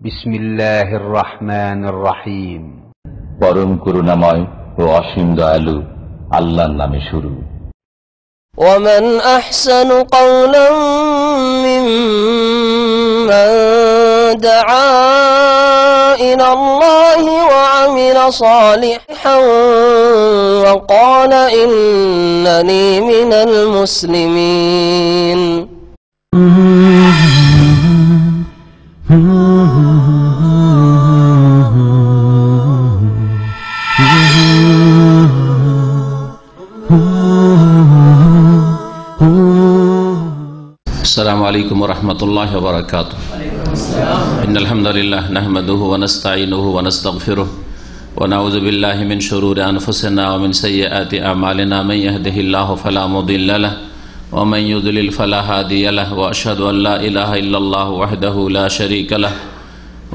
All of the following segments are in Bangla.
বিসমিল্লাহির রহমানির রহিম। পরম করুণাময় ও অসীম দয়ালু আল্লাহর নামে শুরু। ومن أحسن قولا ممن دعا إلى الله وعمل صالحا وقال إنني من المسلمين. السلام عليكم ورحمة الله وبركاته. إن الحمد لله نحمده ونستعينه ونستغفره ونعوذ بالله من شرور أنفسنا ومن سيئات أعمالنا من يهده الله فلا مضل له ومن يضلل فلا هادي له وأشهد أن لا إله إلا الله وحده لا شريك له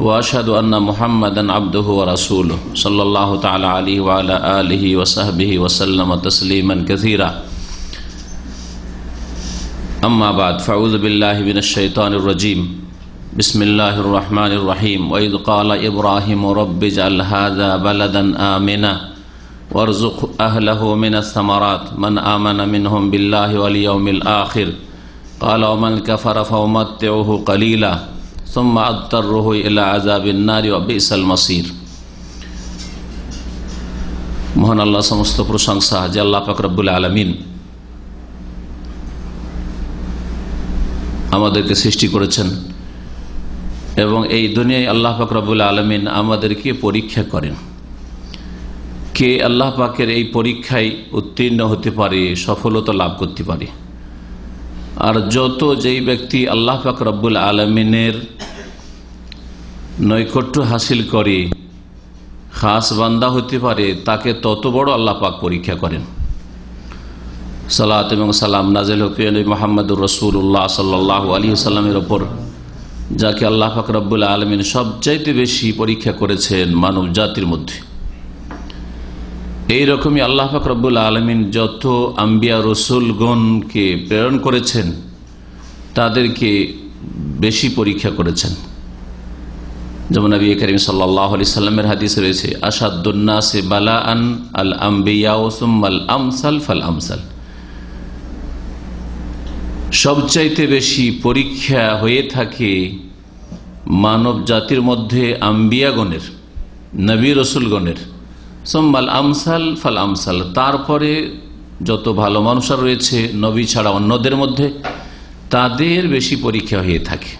وأشهد أن محمدا عبده ورسوله صلى الله تعالى عليه وعلى آله وصحبه وسلم تسليما كثيرا. أما بعد فأعوذ بالله من الشيطان الرجيم. بسم الله الرحمن الرحيم. وإذ قال إبراهيم رب اجعل هذا بلدا آمنا وارزق أهله من الثمرات من آمن منهم بالله واليوم الآخر قال ومن كفر فأمتعه قليلا ثم أضطره إلى عذاب النار وبئس المصير. মহান আল্লাহ সমস্ত প্রশংসা যে আল্লাহ পাক রব্বুল আলামিন আমাদেরকে সৃষ্টি করেছেন এবং এই দুনিয়ায় আল্লাহ পাক রব্বুল আলামিন আমাদেরকে পরীক্ষা করেন। কে আল্লাহ পাকের এই পরীক্ষায় উত্তীর্ণ হতে পারে, সফলতা লাভ করতে পারে। আর যেই ব্যক্তি আল্লাহ পাক রব্বুল আলামিনের নৈকট্য হাসিল করে, খাস বান্দা হতে পারে, তাকে তত বড় আল্লাহ পাক পরীক্ষা করেন। সালাত এবং সালাম নাজিল হোক মুহাম্মদুর রাসূলুল্লাহ সাল্লাল্লাহু আলাইহি ওয়াসাল্লামের ওপর, যাকে আল্লাহ পাক রব্বুল আলামিন সবচাইতে বেশি পরীক্ষা করেছেন মানব জাতির মধ্যে। এইরকমই আল্লাহ পাক রব্বুল আলামিন যত আম্বিয়া রসুলগণকে প্রেরণ করেছেন তাদেরকে বেশি পরীক্ষা করেছেন। যেমন নবী করিম সাল্লাল্লাহু আলাইহি সাল্লামের হাদিসে রয়েছে আশাদ্দুন নাসি বালাআন আল আম্বিয়া সুম্মাল আমসাল ফাল আমসাল। সবচাইতে বেশি পরীক্ষা হয়ে থাকে মানব জাতির মধ্যে আম্বিয়াগণের, নবী রসুলগণের, সুম্মাল আমসাল ফাল আমসাল। তারপরে যত ভালো মানুষ রয়েছে নবী ছাড়া অন্যদের মধ্যে, তাদের বেশি পরীক্ষা হয়ে থাকে।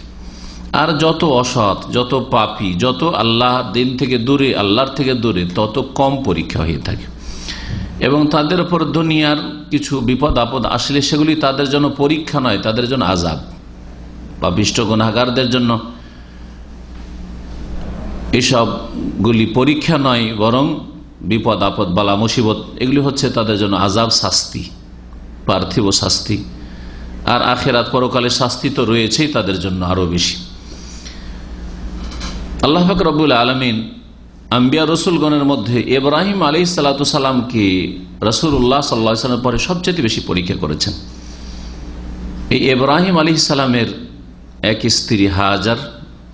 আর যত অসৎ, যত পাপী, যত আল্লাহ দিন থেকে দূরে, আল্লাহর থেকে দূরে, তত কম পরীক্ষা হয়ে থাকে। এবং তাদের উপর দুনিয়ার কিছু বিপদ আপদ আসলে সেগুলি তাদের জন্য পরীক্ষা নয়, তাদের জন্য আযাব। পাপিষ্ঠ গুনাহগারদের জন্য এসবগুলি পরীক্ষা নয়, বরং বিপদ আপদ, বালা মুসিবত, এগুলি হচ্ছে তাদের জন্য আযাব, শাস্তি, পার্থিব শাস্তি। আর আখিরাত পরকালের শাস্তি তো রয়েছেই তাদের জন্য আরো বেশি। আল্লাহ পাক রব্বুল আলামিন আম্বিয়া রসুলগণের মধ্যে ইব্রাহিম আলাইহিসসালাতু সালামকে রাসূলুল্লাহ সাল্লাল্লাহু আলাইহি ওয়াসাল্লামের পরে সবচেয়ে বেশি পরীক্ষা করেছেন। এই ইব্রাহিম আলাইহিস সালামের এক স্ত্রী হাজার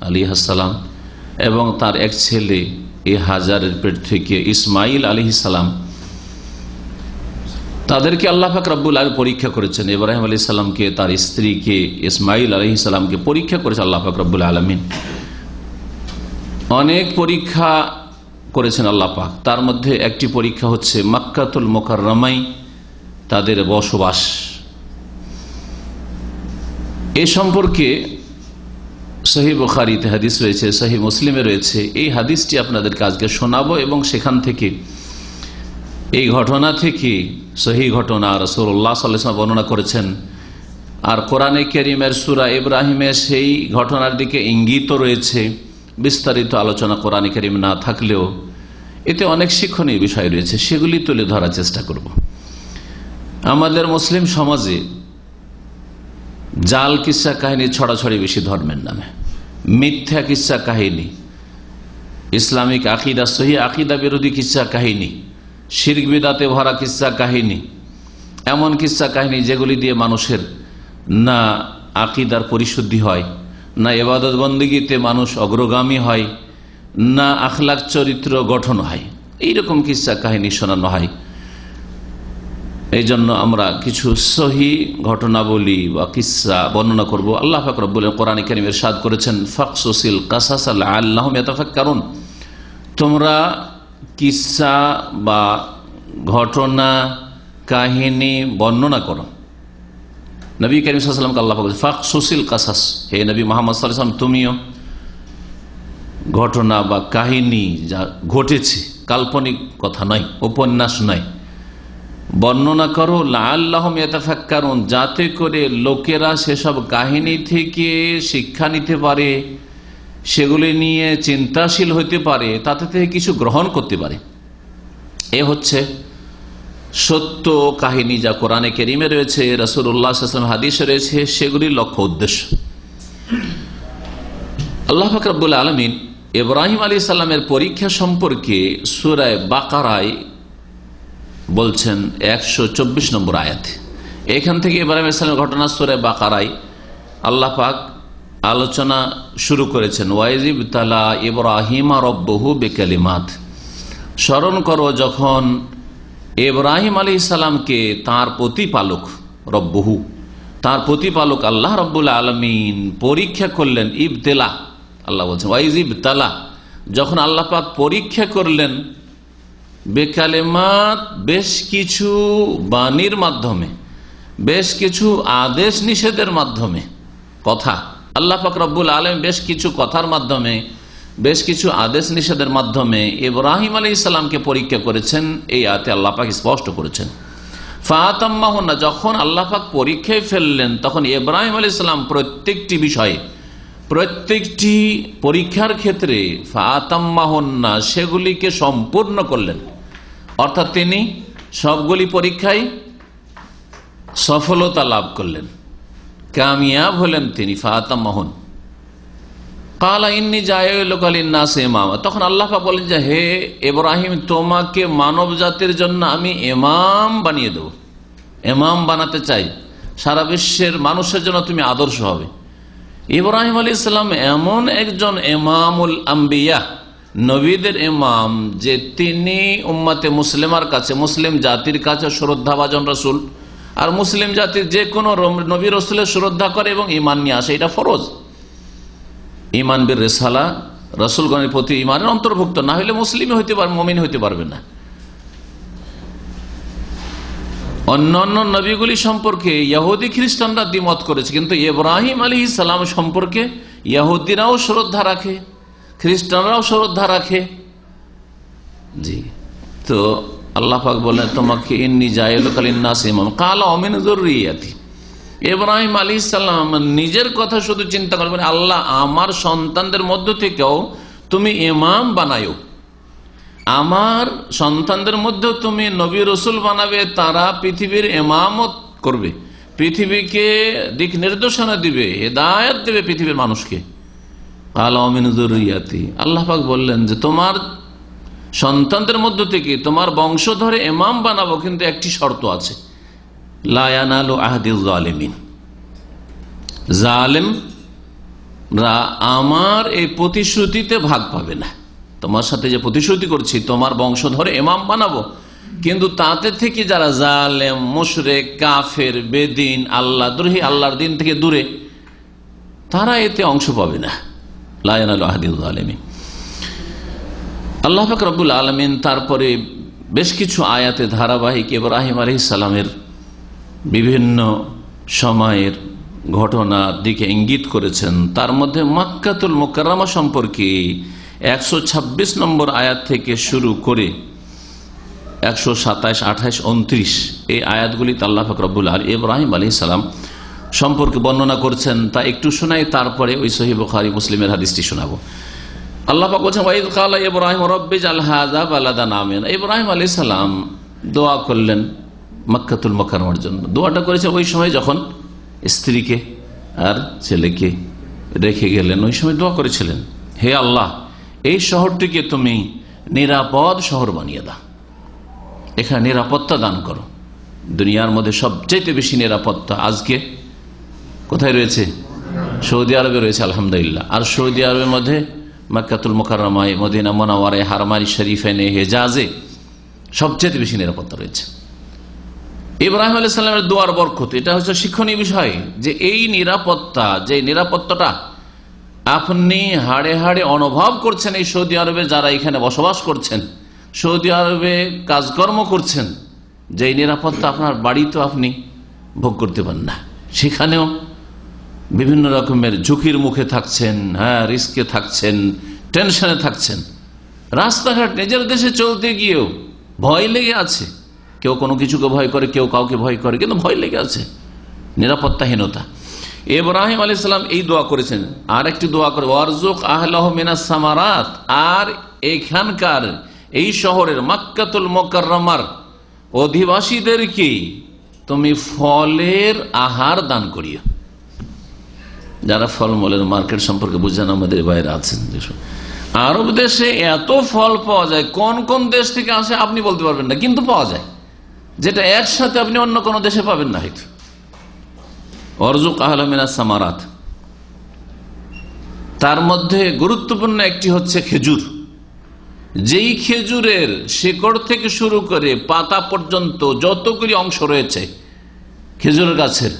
আলাইহিস সালাম এবং তার এক ছেলে, এই হাজারের পেট থেকে ইসমাইল আলাইহিস সালাম, তাদেরকে আল্লাহ পাক রব্বুল আলামিন পরীক্ষা করেছেন। ইব্রাহিম আলাইহিস সালামকে, তার স্ত্রীকে, ইসমাইল আলাইহিস সালামকে পরীক্ষা করেছে আল্লাহ পাক রব্বুল আলামিন। অনেক পরীক্ষা করেছেন আল্লাহ পাক। তার মধ্যে একটি পরীক্ষা হচ্ছে মক্কাতুল মুকাররমায় তাদের বসবাস। এ সম্পর্কে সহিহ বুখারীতে হাদিস রয়েছে, সহিহ মুসলিমে রয়েছে। এই হাদিসটি আপনাদেরকে আজকে শোনাবো এবং সেখান থেকে, এই ঘটনা থেকে, সহিহ ঘটনা রাসূলুল্লাহ সাল্লাল্লাহু আলাইহি ওয়াসাল্লাম বর্ণনা করেছেন। আর কোরআনে কারীমের সূরা ইব্রাহিমের সেই ঘটনার দিকে ইঙ্গিত রয়েছে। বিস্তারিত আলোচনা কোরআনে কারীম না থাকলেও এতে অনেক শিক্ষণীয় বিষয় রয়েছে, সেগুলি তুলে ধরার চেষ্টা করব। আমাদের মুসলিম সমাজে জাল কিসসা কাহিনী ছড়াছড়ি বেশি ধর্মের নামে, মিথ্যা কিসসা কাহিনী, ইসলামিক আকিদা, সহিহ আকিদা বিরোধী কিসসা কাহিনী, শিরক বিদআতে ভরা কিসসা কাহিনী, এমন কিসসা কাহিনী যেগুলি দিয়ে মানুষের না আকিদার পরিশুদ্ধি হয়, না ইবাদত বন্দেগীতে মানুষ অগ্রগামী হয়, না আখলাক চরিত্র গঠন হয়। এইরকম কিসসা কাহিনী শোনানো হয়। এই জন্য আমরা কিছু সহি ঘটনাবলী বা কিসসা বর্ণনা করব। আল্লাহ পাক রব্বুল কোরআনে কারীমে ইরশাদ করেছেন, ফাকসুসিল কাসাস লাআল্লাহুম ইয়াতাফাক্কারুন, তোমরা কিসসা বা ঘটনা কাহিনী বর্ণনা করো। নবী কারীম সাল্লাল্লাহু আলাইহি ওয়াসাল্লামকে আল্লাহ পাক বলেছেন ফাকসুসিল কাসাস, হে নবী মুহাম্মদ সাল্লাল্লাহু আলাইহি ওয়াসাল্লাম তুমিও ঘটনা বা কাহিনী যা ঘটেছে, কাল্পনিক কথা নয়, উপন্যাস নয়, বর্ণনা করো। লাআল্লাহুম ইয়াতাফাক্কারুন, যাতে করে লোকেরা সেসব কাহিনী থেকে শিক্ষা নিতে পারে, সেগুলি নিয়ে চিন্তাশীল হতে পারে, তাতে থেকে কিছু গ্রহণ করতে পারে। এ হচ্ছে সত্য কাহিনী যা কোরআনে কারীমে রয়েছে, রাসূলুল্লাহ সাল্লাল্লাহু আলাইহি ওয়াসাল্লাম হাদিসে রয়েছে, সেগুলির লক্ষ্য উদ্দেশ্য। আল্লাহ পাক রব্বুল আলামিন ইব্রাহিম আলাইহিস সালামের পরীক্ষা সম্পর্কে সূরা বাকারায় বলছেন 124 নম্বর আয়াতে। এখান থেকে ইব্রাহিম আলাইহিস সালামের ঘটনা সূরা বাকারায় আল্লাহ পাক আলোচনা শুরু করেছেন। ওয়াইজিব তালা ইব্রাহিমা রব্বুহু বিকালিমাত, স্মরণ করো যখন ইব্রাহিম আলাইহিস সালামকে তার প্রতিপালক রব্বুহু, তার প্রতিপালক আল্লাহ রব্বুল আলামিন পরীক্ষা করলেন। ইবতেলা, আল্লাহ বলছেন ওয়াইজিব তালা, যখন আল্লাহ পাক পরীক্ষা করলেন বেকালেমাত, বেশ কিছু বাণীর মাধ্যমে, বেশ কিছু আদেশ নিষেধের মাধ্যমে, কথা আল্লাহ পাক রব্বুল আলামিন বেশ কিছু কথার মাধ্যমে, বেশ কিছু আদেশ নিষেধের মাধ্যমে ইব্রাহিম আলাইহিস সালামকে পরীক্ষা করেছেন। এই আয়াতে আল্লাহ পাক স্পষ্ট করেছেন। ফাতাম্মাহুন্না, যখন আল্লাহ পাক পরীক্ষায় ফেললেন, তখন ইব্রাহিম আলাইহিস সালাম প্রত্যেকটি বিষয়ে, প্রত্যেকটি পরীক্ষার ক্ষেত্রে ফাতাম্মাহুন্না, সেগুলিকে সম্পূর্ণ করলেন। অর্থাৎ তিনি সবগুলি পরীক্ষায় সফলতা লাভ করলেন, কামিয়াব হলেন তিনি। ফাতাম্মাহুন কালা ইন্নী জাইলুকা লিন্নাসি ইমামা, তখন আল্লাহ পাক বলেন যে হে ইব্রাহিম, তোমাকে মানব জাতির জন্য আমি ইমাম বানিয়ে দেব, ইমাম বানাতে চাই, সারা বিশ্বের মানুষের জন্য তুমি আদর্শ হবে। ইব্রাহিম আলাইহিস সালাম এমন একজন ইমামুল আম্বিয়া, নবীদের ইমাম, যে তিনি উম্মতে মুসলিমার কাছে, মুসলিম জাতির কাছে শ্রদ্ধাভাজন রাসূল। আর মুসলিম জাতির যে কোনো নবী রাসূলের শ্রদ্ধা করে এবং ঈমান নিয়ে আসে, এটা ফরজ। ঈমান বির রিসালা, রাসূলগণের প্রতি ঈমানের অন্তর্ভুক্ত না হলে মুসলিমই হইতে পারবে, মুমিন হইতে পারবে না। অন্যান্য নবীগুলি সম্পর্কে ইহুদি খ্রিস্টানরা দ্বিমত করেছে, কিন্তু ইব্রাহিম আলাইহিস সালাম সম্পর্কে ইহুদিরাও শ্রদ্ধা রাখে, খ্রিস্টানরাও শ্রদ্ধা রাখে। জি, তো আল্লাহ পাক বলেন তোমাকে ইন্নী জাইলুকা লিন্নাসি ইমামা ক্বালা ওয়া মিন যুররিয়াতি। ইব্রাহিম আলাইহিস সালাম নিজের কথা শুধু চিন্তা করবেন, আল্লাহ আমার সন্তানদের মধ্য থেকেও তুমি ইমাম বানায়ো, আমার সন্তানদের মধ্যে তুমি নবী রসুল বানাবে, তারা পৃথিবীর ইমামত করবে, পৃথিবীকে দিক নির্দেশনা দিবে, হেদায়েত দেবে পৃথিবীর মানুষকে। ক্বালা ওয়া মিন যুররিয়াতি, আল্লাহ পাক বললেন যে তোমার সন্তানদের মধ্য থেকে তোমার বংশধরে ইমাম বানাবো, কিন্তু একটি শর্ত আছে, লা ইয়ানালু আহদিজ জালিমিন, জালেমরা আমার এই প্রতিশ্রুতিতে ভাগ পাবে না। তোমার সাথে যে প্রতিশ্রুতি করছি তোমার বংশধরে ইমাম বানাবো, কিন্তু তাতে থেকে যারা জালেম, মুশরিক, কাফের, বেদিন, আল্লাহদ্রোহী, আল্লাহর দিন থেকে দূরে, তারা এতে অংশ পাবে না। লা ইয়ানালু আহদিজ জালিমিন। আল্লাহ পাক রব্বুল আলামিন তারপরে বেশ কিছু আয়াতে ধারাবাহিক ইব্রাহিম আলাইহিস সালামের বিভিন্ন সময়ের ঘটনার দিকে ইঙ্গিত করেছেন। তার মধ্যে মক্কাতুল মুকাররমা সম্পর্কে 126 নম্বর আয়াত থেকে শুরু করে 127, 28, 29 এই আয়াতগুলিতে আল্লাহ পাক রব্বুল আলামিন ইব্রাহিম আলাইহিস সালাম সম্পর্কে বর্ণনা করছেন। তা একটু শোনাই, তারপরে ওই সহিহ বুখারী মুসলিমের হাদিসটি শোনাবো। আল্লাহ পাক বলেন ওয়াইদ ক্বালা ইব্রাহিম রাব্বিজআল হাযা বালাদান আমিনা। ইব্রাহিম আলাইহিস সালাম দোয়া করলেন মক্কাতুল মুকাররমার জন্য। দোয়াটা করেছে ওই সময় যখন স্ত্রীকে আর ছেলেকে রেখে গেলেন, ওই সময় দোয়া করেছিলেন, হে আল্লাহ, এই শহরটিকে তুমি নিরাপদ শহর বানিয়ে দাও, এখানে নিরাপত্তা দান করো। দুনিয়ার মধ্যে সবচেয়ে বেশি নিরাপত্তা আজকে কোথায় রয়েছে? সৌদি আরবে রয়েছে আলহামদুলিল্লাহ। আর সৌদি আরবের মধ্যে মক্কাতুল মুকাররমায়, মদিনা মুনাওয়ারায়, হারমাইন শরীফাইনে, হেজাজে সবচেয়ে বেশি নিরাপত্তা রয়েছে। ইব্রাহিম আলাইহিস সালামের দোয়ার বরকত, এটা হচ্ছে শিক্ষণীয় বিষয় যে এই নিরাপত্তা, যে নিরাপত্তাটা আপনি হাড়ে হাড়ে অনুভব করছেন এই সৌদি আরবে যারা এখানে বসবাস করছেন, সৌদি আরবে কাজকর্ম করছেন, যে নিরাপত্তা আপনার বাড়িতেও আপনি ভোগ করতে পারেন না। সেখানেও বিভিন্ন রকমের ঝুঁকির মুখে থাকছেন, হ্যাঁ, রিস্কে থাকছেন, টেনশনে থাকছেন। রাস্তাঘাট নিজের দেশে চলতে গিয়েও ভয় লেগে আছে, কেউ কোনো কিছুকে ভয় করে, কেউ কাউকে ভয় করে, কিন্তু ভয় লেগে আছে, নিরাপত্তাহীনতা। ইব্রাহিম আলাইহিস সালাম এই দোয়া করেছেন। আর একটি দোয়া করে, ওয়ারজুক আহলাহু মিনাস সামারাত, আর এখানকার এই শহরের মক্কাতুল মুকাররমার অধিবাসীদেরকে তুমি ফলের আহার দান করিও। যারা ফলমূলের মার্কেট সম্পর্কে বুঝেন আমাদের বাইরে আছেন, আরব দেশে এত ফল পাওয়া যায়, কোন কোন দেশ থেকে আসে আপনি বলতে পারবেন না, কিন্তু পাওয়া যায়, যেটা একসাথে আপনি অন্য কোন দেশে পাবেন না হয়তো। ওয়ারজুক আহলা মিনাস সামারাত, তার মধ্যে গুরুত্বপূর্ণ একটি হচ্ছে খেজুর। যেই খেজুরের শিকড় থেকে শুরু করে পাতা পর্যন্ত যতগুলি অংশ রয়েছে খেজুরের গাছের,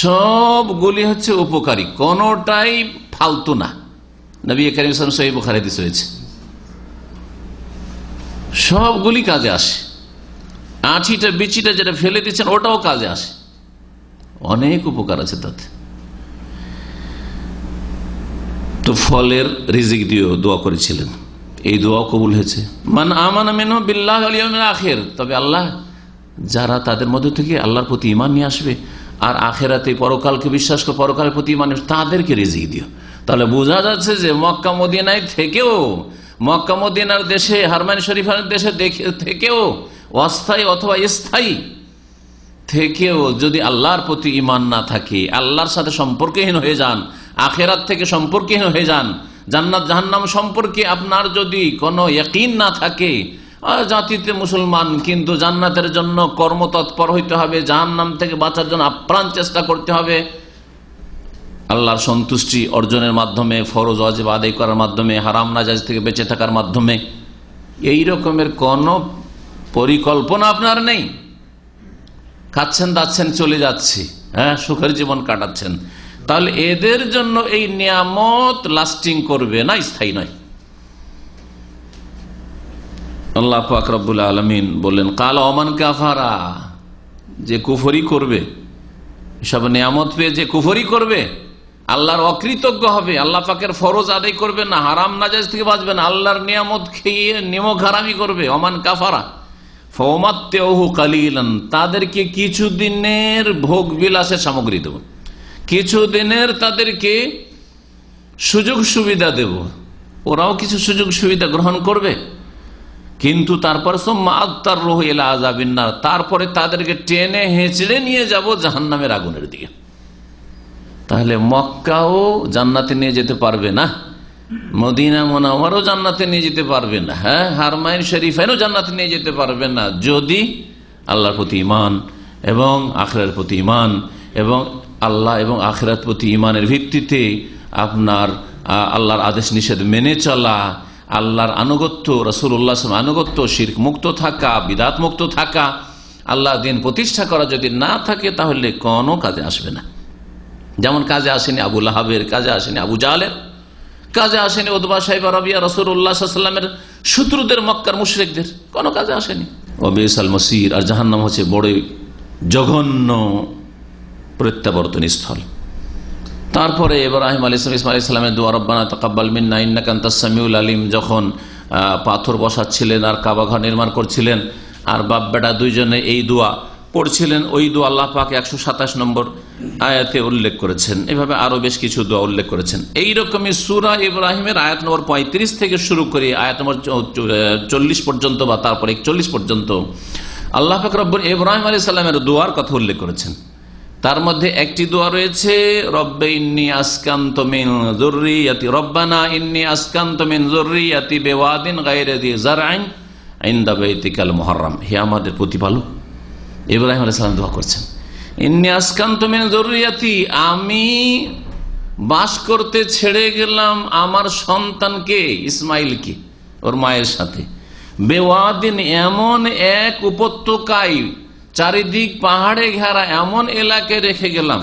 সবগুলি হচ্ছে উপকারী, কোনটাই ফালতু না। নবী কারীম সাল্লাল্লাহু আলাইহি ওয়াসাল্লাম সহিহ বুখারী হাদিস রয়েছে, সবগুলি কাজে আসে। আঁঠিটা বিচিটা যেটা ফেলে দিচ্ছেন ওটাও কাজে আসে, অনেক উপকার আছে তাতে। তো ফলের রিজিক দিয়েও দোয়া করেছিলেন, এই দোয়া কবুল হয়েছে। মান আমানা মিনহু বিল্লাহি ওয়াল ইয়াউমিল আখির, তবে আল্লাহ যারা তাদের মধ্যে থেকে আল্লাহর প্রতি ঈমান নিয়ে আসবে আর আখিরাতে পরকালকে বিশ্বাস করে পরকালের প্রতি ঈমান তাদেরকে রিজিক দিও। তাহলে বোঝা যাচ্ছে যে মক্কা মদিনায় থেকেও, মক্কা মদিনার দেশে, হারমাইন শরীফের দেশে থেকেও, অস্থায়ী অথবা স্থায়ী থেকেও যদি আল্লাহর প্রতি ঈমান না থাকে, আল্লাহর সাথে সম্পর্কহীন হয়ে যান, আখিরাত থেকে সম্পর্কহীন হয়ে যান, জান্নাত জাহান্নাম সম্পর্কে আপনার যদি কোনো ইয়াকিন না থাকে, জাতিতে মুসলমান কিন্তু জান্নাতের জন্য কর্মতৎপর হইতে হবে, জাহান্নাম থেকে বাঁচার জন্য আপ্রাণ চেষ্টা করতে হবে, আল্লাহর সন্তুষ্টি অর্জনের মাধ্যমে, ফরজ ওয়াজিব আদায় করার মাধ্যমে, হারাম নাজায়েজ থেকে বেঁচে থাকার মাধ্যমে, এই রকমের কোন পরিকল্পনা আপনার নেই, খাচ্ছেন দাচ্ছেন চলে যাচ্ছে, হ্যাঁ, সুখের জীবন কাটাচ্ছেন, তাহলে এদের জন্য এই নিয়ামত লাস্টিং করবে না, স্থায়ী নয়। আল্লাহ পাক রব্বুল আলামিন বললেন, কাল ওমান কাফারা, যে কুফরি করবে, সব নিয়ামত পেয়ে যে কুফরি করবে, আল্লাহর অকৃতজ্ঞ হবে, আল্লাহ পাকের ফরজ আদায় করবে না, হারাম নাজায়েজ থেকে বাঁচবে না, আল্লাহর নিয়ামত খেয়ে নিমক হারামি করবে, ওমান কাফারা ফাউমাত্তিউহু কালিলান, তাদেরকে কিছুদিনের ভোগ বিলাসের সামগ্রী দেব, কিছুদিনের তাদেরকে সুযোগ সুবিধা দেব, ওরাও কিছু সুযোগ সুবিধা গ্রহণ করবে, কিন্তু তারপর তারপরে তাদেরকে টেনে হেঁচড়ে নিয়ে যাব জাহান্নামের আগুনের দিকে। তাহলে মক্কাও জান্নাতে নিয়ে যেতে পারবে না, মদিনা মুনাওয়ারাও জান্নাতে নিয়ে যেতে পারবে না, হ্যাঁ, হারমাইন শরীফাইনও জান্নাতে নিয়ে যেতে পারবে না, যদি আল্লাহর প্রতি ঈমান এবং আখিরাতের প্রতি ঈমান এবং আল্লাহ এবং আখিরাত প্রতি ঈমানের ভিত্তিতে আপনার আল্লাহর আদেশ নিষেধ মেনে চলা, আল্লাহর আনুগত্য, রাসূলুল্লাহ আনুগত্য, শিরক মুক্ত থাকা, বিদাত মুক্ত থাকা, আল্লাহ দিন প্রতিষ্ঠা করা যদি না থাকে, তাহলে কোনো কাজে আসবে না। যেমন কাজে আসেনি আবু লাহাবের, কাজে আসেনি আবু জাহলের, কাজে আসেনি উতবা সাইবা রাবিয়া, রাসূলুল্লাহ সাল্লাল্লাহু আলাইহি ওয়াসাল্লামের শত্রুদের, মক্কার মুশরিকদের, কোনো কাজে আসেনি। ওয়া বিসাল মসির, আর জাহান্নাম হচ্ছে বড় জঘন্য প্রত্যাবর্তন স্থল। তারপরে ইব্রাহিম আলাইহিস সালাম, ইসমাঈল আলাইহিস সালামের দোয়া, রব্বানা তাকাব্বাল মিন্না ইন্নাকা আনতাস সামিউল আলিম, যখন পাথর বসাচ্ছিলেন আর কাবা ঘর নির্মাণ করছিলেন, আর বাপ বেটা দুইজনে এই দোয়া পড়ছিলেন, ওই দোয়া আল্লাহ পাক 127 নম্বর আয়াতে উল্লেখ করেছেন। এভাবে আরো বেশ কিছু দোয়া উল্লেখ করেছেন। এইরকমই সূরা ইব্রাহিমের আয়াত নম্বর 35 থেকে শুরু করে আয়াত নম্বর 40 পর্যন্ত বা তারপর 41 পর্যন্ত আল্লাহ পাক রব্বুল ইব্রাহিম আলাইহিস সালামের দোয়ার কথা উল্লেখ করেছেন। তার মধ্যে একটি দোয়া রয়েছে, রব্বে ইন্নী আসকানতু মিন যুররিয়াতি, রব্বানা ইন্নী আসকানতু মিন যুররিয়াতি বিওয়াদিন গায়রি যি যারইন ইনদা বাইতিকাল মুহাররম, হে আমাদের প্রতিপালক। ইব্রাহিম আলাইহিস সালাম দোয়া করছেন, ইন্নী আসকানতু মিন যুররিয়াতি, আমি বাস করতে ছেড়ে গেলাম আমার সন্তানকে, ইসমাইলকে, ওর মায়ের সাথে। বেওয়াদিন, এমন এক উপত্যকায়, চারিদিক পাহাড়ে ঘেরা এমন এলাকায় রেখে গেলাম,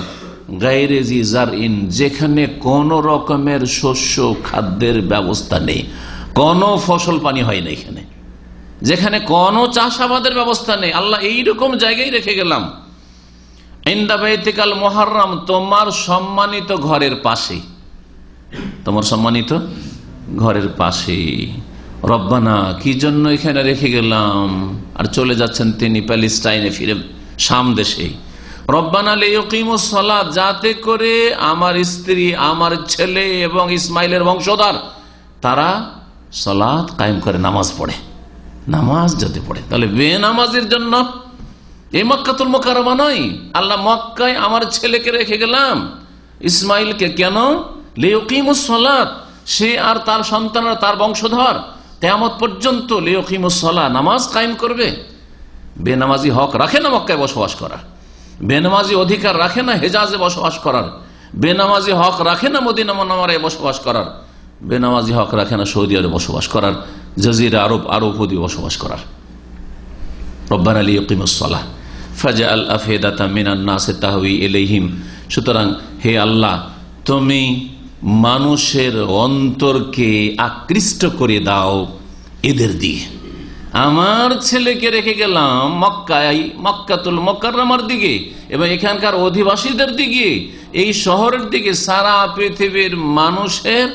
গায়রে জি জারইন, যেখানে কোন রকমের শস্য খাদ্যের ব্যবস্থা নেই, কোনো ফসল পানি হয় না, এখানে যেখানে কোনো চাষাবাদের ব্যবস্থা নেই, আল্লাহ এইরকম জায়গায় রেখে গেলাম। ইনদা বাইতিকাল মুহাররম, তোমার সম্মানিত ঘরের পাশে, তোমার সম্মানিত ঘরের পাশে। রব্বানা, কি জন্য এখানে রেখে গেলাম? আর চলে যাচ্ছেন তিনি প্যালেস্টাইনে ফিরে, শাম দেশে। রব্বানা লিয়ুকিমুস সালাত, যাতে করে আমার স্ত্রী, আমার ছেলে এবং ইসমাইলের বংশধর তারা সালাত কায়েম করে, নামাজ পড়ে। নামাজ যদি পড়ে, তাহলে বেনামাজির জন্য এই মক্কাতুল মুকাররমা নয়। আল্লাহ মক্কায় আমার ছেলেকে রেখে গেলাম, ইসমাইলকে। কেন? লিয়ুকিমুস সালাত, সে আর তার সন্তানরা, তার বংশধর কিয়ামত পর্যন্ত লিয়ুকিমুস সালাত, নামাজ কায়েম করবে। বেনামাজি হক রাখে না মক্কায় বসবাস করার, বেনামাজি অধিকার রাখে না হেজাজে বসবাস করার, বেনামাজি হক রাখে না মদিনা মুনাওয়ারায় বসবাস করার, বেনামাজি হক রাখে না সৌদি আরবে বসবাস করার, জাজিরা আরব উপদ্বীপে বসবাস করার। রব্বানা লিয়ুকিমুস সালাহ ফাজআল আফিদাতাম মিনান নাস তাহওয়ি ইলাইহিম, সুতরাং হে আল্লাহ, তুমি মানুষের অন্তরকে আকৃষ্ট করে দাও এদের দিয়ে। আমার ছেলেকে রেখে গেলাম মক্কায়, মক্কাতুল মুকাররমার দিকে, এবং এখানকার অধিবাসীদের দিকে, এই শহরের দিকে, সারা পৃথিবীর মানুষের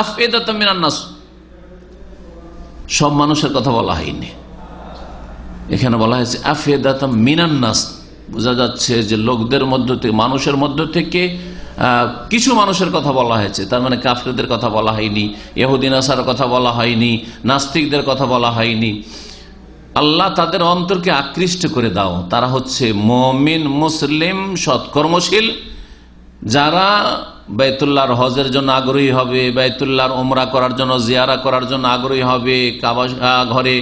আফিদাতাম মিনান নাস, সব মানুষের কথা বলা হয়নি, এখানে বলা হয়েছে আফিদাতাম মিনান নাস। বোঝা যাচ্ছে যে লোকদের মধ্য থেকে, মানুষের মধ্য থেকে কিছু মানুষের কথা বলা হয়েছে। তার মানে কাফেরদের কথা বলা হয়নি, ইহুদি নাসারার কথা বলা হয়নি, নাস্তিকদের কথা বলা হয়নি। আল্লাহ তাদের অন্তরকে আকৃষ্ট করে দাও, তারা হচ্ছে মুমিন, মুসলিম, সৎকর্মশীল, যারা বাইতুল্লাহর হজের জন্য আগ্রহী হবে, বাইতুল্লাহর উমরা করার জন্য, জিয়ারা করার জন্য আগ্রহী হবে, কাবা ঘরে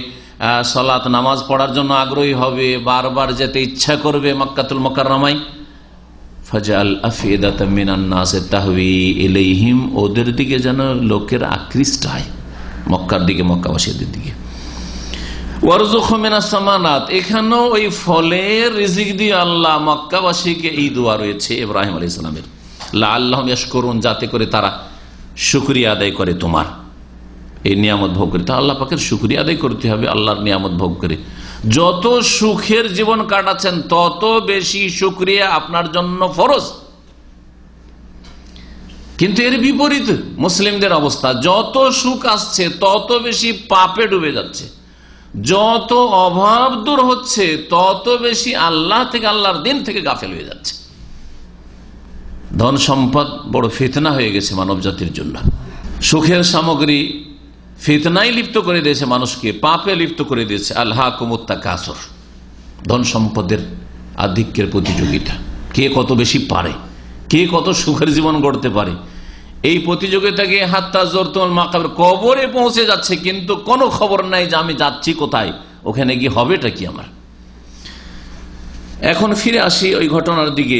সালাত নামাজ পড়ার জন্য আগ্রহী হবে, বারবার যেতে ইচ্ছা করবে মক্কাতুল মুকাররমায়। ফাজআল আফিদাতাম মিনান নাস তাহওয়ি ইলাইহিম, ওদের দিকে যেন লোকের আকৃষ্ট হয়, মক্কার দিকে, মক্কাবাসীদের দিকে। ওয়ারযুকহুম মিনাস সামারাত, এখানেও ওই ফলের রিজিক দিয়ে আল্লাহ মক্কাবাসীকে, এই দোয়া রয়েছে ইব্রাহিম আলাইহিস সালামের, লাআল্লাহুম ইয়াশকুরুন, যাতে করে তারা শুকরিয়া আদায় করে তোমার এই নিয়ামত ভোগ করে। তা আল্লাহ পাকের শুকরিয়া আদায় করতে হবে আল্লাহর নিয়ামত ভোগ করে। যত সুখের জীবন কাটাচ্ছেন তত বেশি শুকরিয়া আপনার জন্য ফরজ। কিন্তু এর বিপরীত মুসলিমদের অবস্থা, যত সুখ আসছে তত বেশি পাপে ডুবে যাচ্ছে, যত অভাব দূর হচ্ছে তত বেশি আল্লাহ থেকে, আল্লাহর দিন থেকে গাফেল হয়ে যাচ্ছে। ধন সম্পদ বড় ফিতনা হয়ে গেছে মানব জাতির জন্য। সুখের সামগ্রী ফিতনায় লিপ্ত করে দিয়েছে মানুষকে, পাপে লিপ্ত করে দিয়েছে। আলহাকুমুত তাকাসুর, ধন সম্পদের আধিক্যের প্রতিযোগিতা, কে কত বেশি পারে, কে কত সুখের জীবন গড়তে পারে, এই প্রতিযোগিতাকে হাত্তা জরতুল মাকাবির, কবরে পৌঁছে যাচ্ছে, কিন্তু কোনো খবর নাই যে আমি যাচ্ছি কোথায়, ওখানে গিয়ে হবেটা কি আমার। এখন ফিরে আসি ওই ঘটনার দিকে,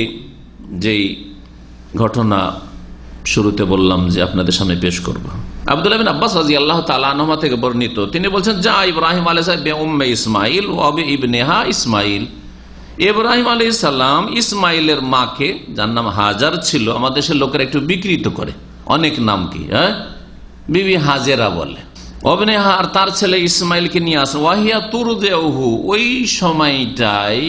যেই ঘটনা শুরুতে বললাম যে আপনাদের সামনে পেশ করব। আব্দুল্লাহ বিন আব্বাস রাদিয়াল্লাহু তাআলা আনহুমা থেকে বর্ণিত, তিনি বলছেন, যা ইব্রাহিম আলাইহিস সালাম বিউম্মে ইসমাইল ওয়া বিইবনিহা ইসমাইল, ইব্রাহিম আলাইহিস সালাম ইসমাইলের মাকে, যার নাম হাজার ছিল, আমাদের দেশের লোকেরা একটু বিকৃত করে অনেক নাম কি, বিবি হাজেরা বলে, অবনেহা, আর তার ছেলে ইসমাইলকে নিয়ে আসেন। ওয়াহিয়া তুরদিউহু, ওই সময়টাই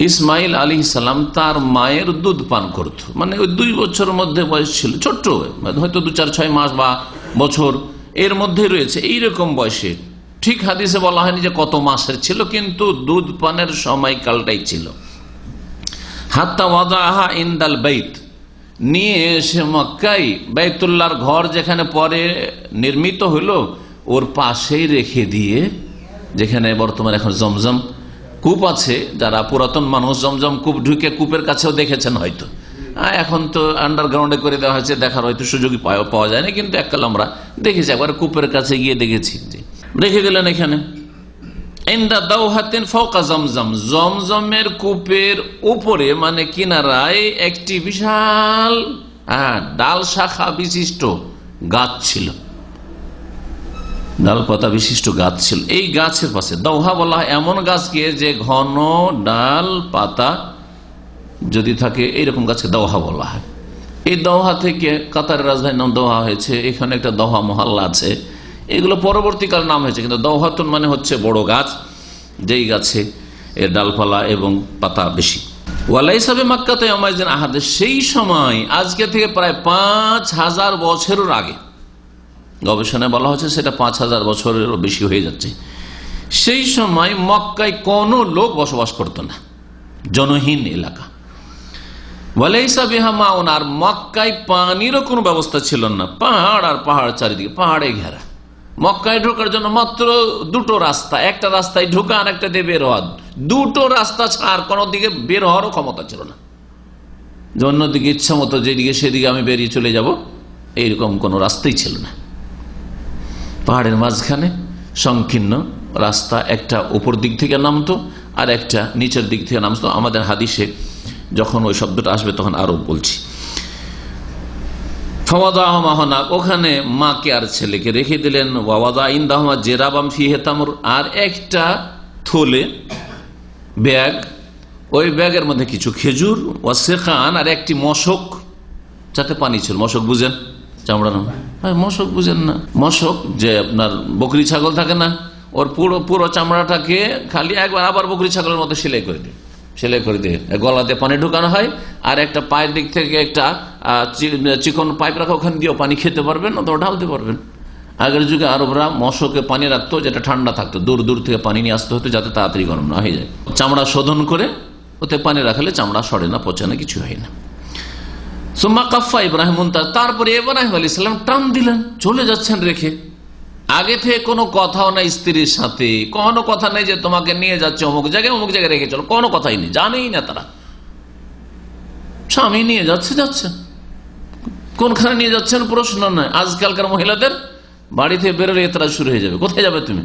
ইসমাইল আলাইহিস সালাম তার মায়ের দুধ পান করত, মানে ওই 2 বছরের মধ্যে বয়স ছিল, ছোট্ট, হয়তো 2-4-6 মাস বা বছর এর মধ্যে রয়েছে, এইরকম বয়সে। ঠিক হাদিসে বলা হয়নি যে কত মাসের ছিল, কিন্তু দুধ পানের সময়কালটাই ছিল। হাত্তা ওয়াদাহা ইনদাল বাইত, নিয়ে এসে মক্কায় বাইতুল্লাহর ঘর যেখানে পরে নির্মিত হলো ওর পাশেই রেখে দিয়ে, যেখানে বর্তমানে এখন জমজম কূপ আছে, যারা পুরাতন মানুষ জমজম কূপ ঢুকে কূপের কাছেও দেখেছেন হয়তো, এখন তো আন্ডারগ্রাউন্ডে করে দেওয়া হয়েছে, দেখার হয়তো সুযোগই পাওয়া যায় না, কিন্তু এককাল আমরা দেখেছি, একবার কূপের কাছে গিয়ে দেখেছি যে রেখে গেলেন এখানে। ইনদা দাওহাতিন ফাওকা জমজম, জমজমের কূপের উপরে, মানে কিনারায় একটি বিশাল ডাল শাখা বিশিষ্ট গাছ ছিল, ডাল পাতা বিশিষ্ট গাছ ছিল। এই গাছের পাশে দৌহা বলা হয় এমন গাছকে যে ঘন ডাল পাতা যদি থাকে এইরকম গাছকে দৌহা বলা হয়। এই দৌহা থেকে কাতারের রাজধানীর নাম দৌহা হয়েছে। এখানে একটা দৌহা মহল্লা আছে, এগুলো পরবর্তীকাল নাম হয়েছে। কিন্তু দৌহাতুন মানে হচ্ছে বড় গাছ, যেই গাছে এর ডালপালা এবং পাতা বেশি। ওয়ালাই সাবে মাক্কাতে আমাইদিন আহাদে, সেই সময় আজকে থেকে প্রায় 5000 বছরের আগে, গবেষণায় বলা হচ্ছে সেটা 5000 বছরেরও বেশি হয়ে যাচ্ছে। সেই সময় মক্কায় কোনো লোক বসবাস করতো না, জনহীন এলাকা। আর মক্কায় পানিরও কোনো ব্যবস্থা ছিল না, পাহাড় আর পাহাড়, চারিদিকে পাহাড়ে ঘেরা। মক্কায় ঢোকার জন্য মাত্র দুটো রাস্তা, একটা রাস্তায় ঢোকা আর একটা দিয়ে বের হওয়া, দুটো রাস্তা ছাড় কোনো দিকে বের হওয়ারও ক্ষমতা ছিল না। অন্যদিকে ইচ্ছা মতো যেদিকে সেদিকে আমি বেরিয়ে চলে যাব, এইরকম কোনো রাস্তাই ছিল না। পাহাড়ের মাঝখানে সংকীর্ণ রাস্তা, একটা উপর দিক থেকে নামতো আর একটা নিচের দিক থেকে নামতো। আমাদের হাদিসে যখন ওই শব্দটা আসবে তখন আরো বলছি। ওখানে মাকে আর ছেলেকে রেখে দিলেন। আর একটা থলে ব্যাগ, ওই ব্যাগের মধ্যে কিছু খেজুর, ও সেখান আর একটি মশক, যাতে পানি ছিল। মশক বুঝেন? চামড়ানো মশক বুঝেন না? মশক যে আপনার বকরি ছাগল থাকে না, ওর পুরো চামড়াটাকে খালি একবার আবার বকরি ছাগলের মতো সেলাই করে দিয়ে গলাতে পানি ঢুকানো হয়। আর একটা পায়ের দিক থেকে একটা চিকন পাইপ রাখা, ওখানে দিয়েও পানি খেতে পারবেন অথবা ঢালতে পারবেন। আগের যুগে আরবরা মশকে পানি রাখতো, যেটা ঠান্ডা থাকতো, দূর দূর থেকে পানি নিয়ে আসতে হতো যাতে তাড়াতাড়ি গরম না হয়ে যায়। চামড়া শোধন করে ওতে পানি রাখলে চামড়া সড়ে না, পচে না, কিছু হয় না। সুম্মা কাফা ইব্রাহিম, তারপরে ইব্রাহিম আলাইহিস সালাম টান দিলেন, চলে যাচ্ছেন রেখে। আগে থেকে কোনো কথাও নাই স্ত্রীর সাথে, কোনো কথা নেই যে তোমাকে নিয়ে যাচ্ছে অমুক জায়গায় রেখে চলো, কোনো কথাই নেই, জানেই না তারা। স্বামী নিয়ে যাচ্ছে, কোনখানে নিয়ে যাচ্ছেন প্রশ্ন নয়। আজকালকার মহিলাদের বাড়ি থেকে বেরোলে এতরা শুরু হয়ে যাবে, কোথায় যাবে তুমি?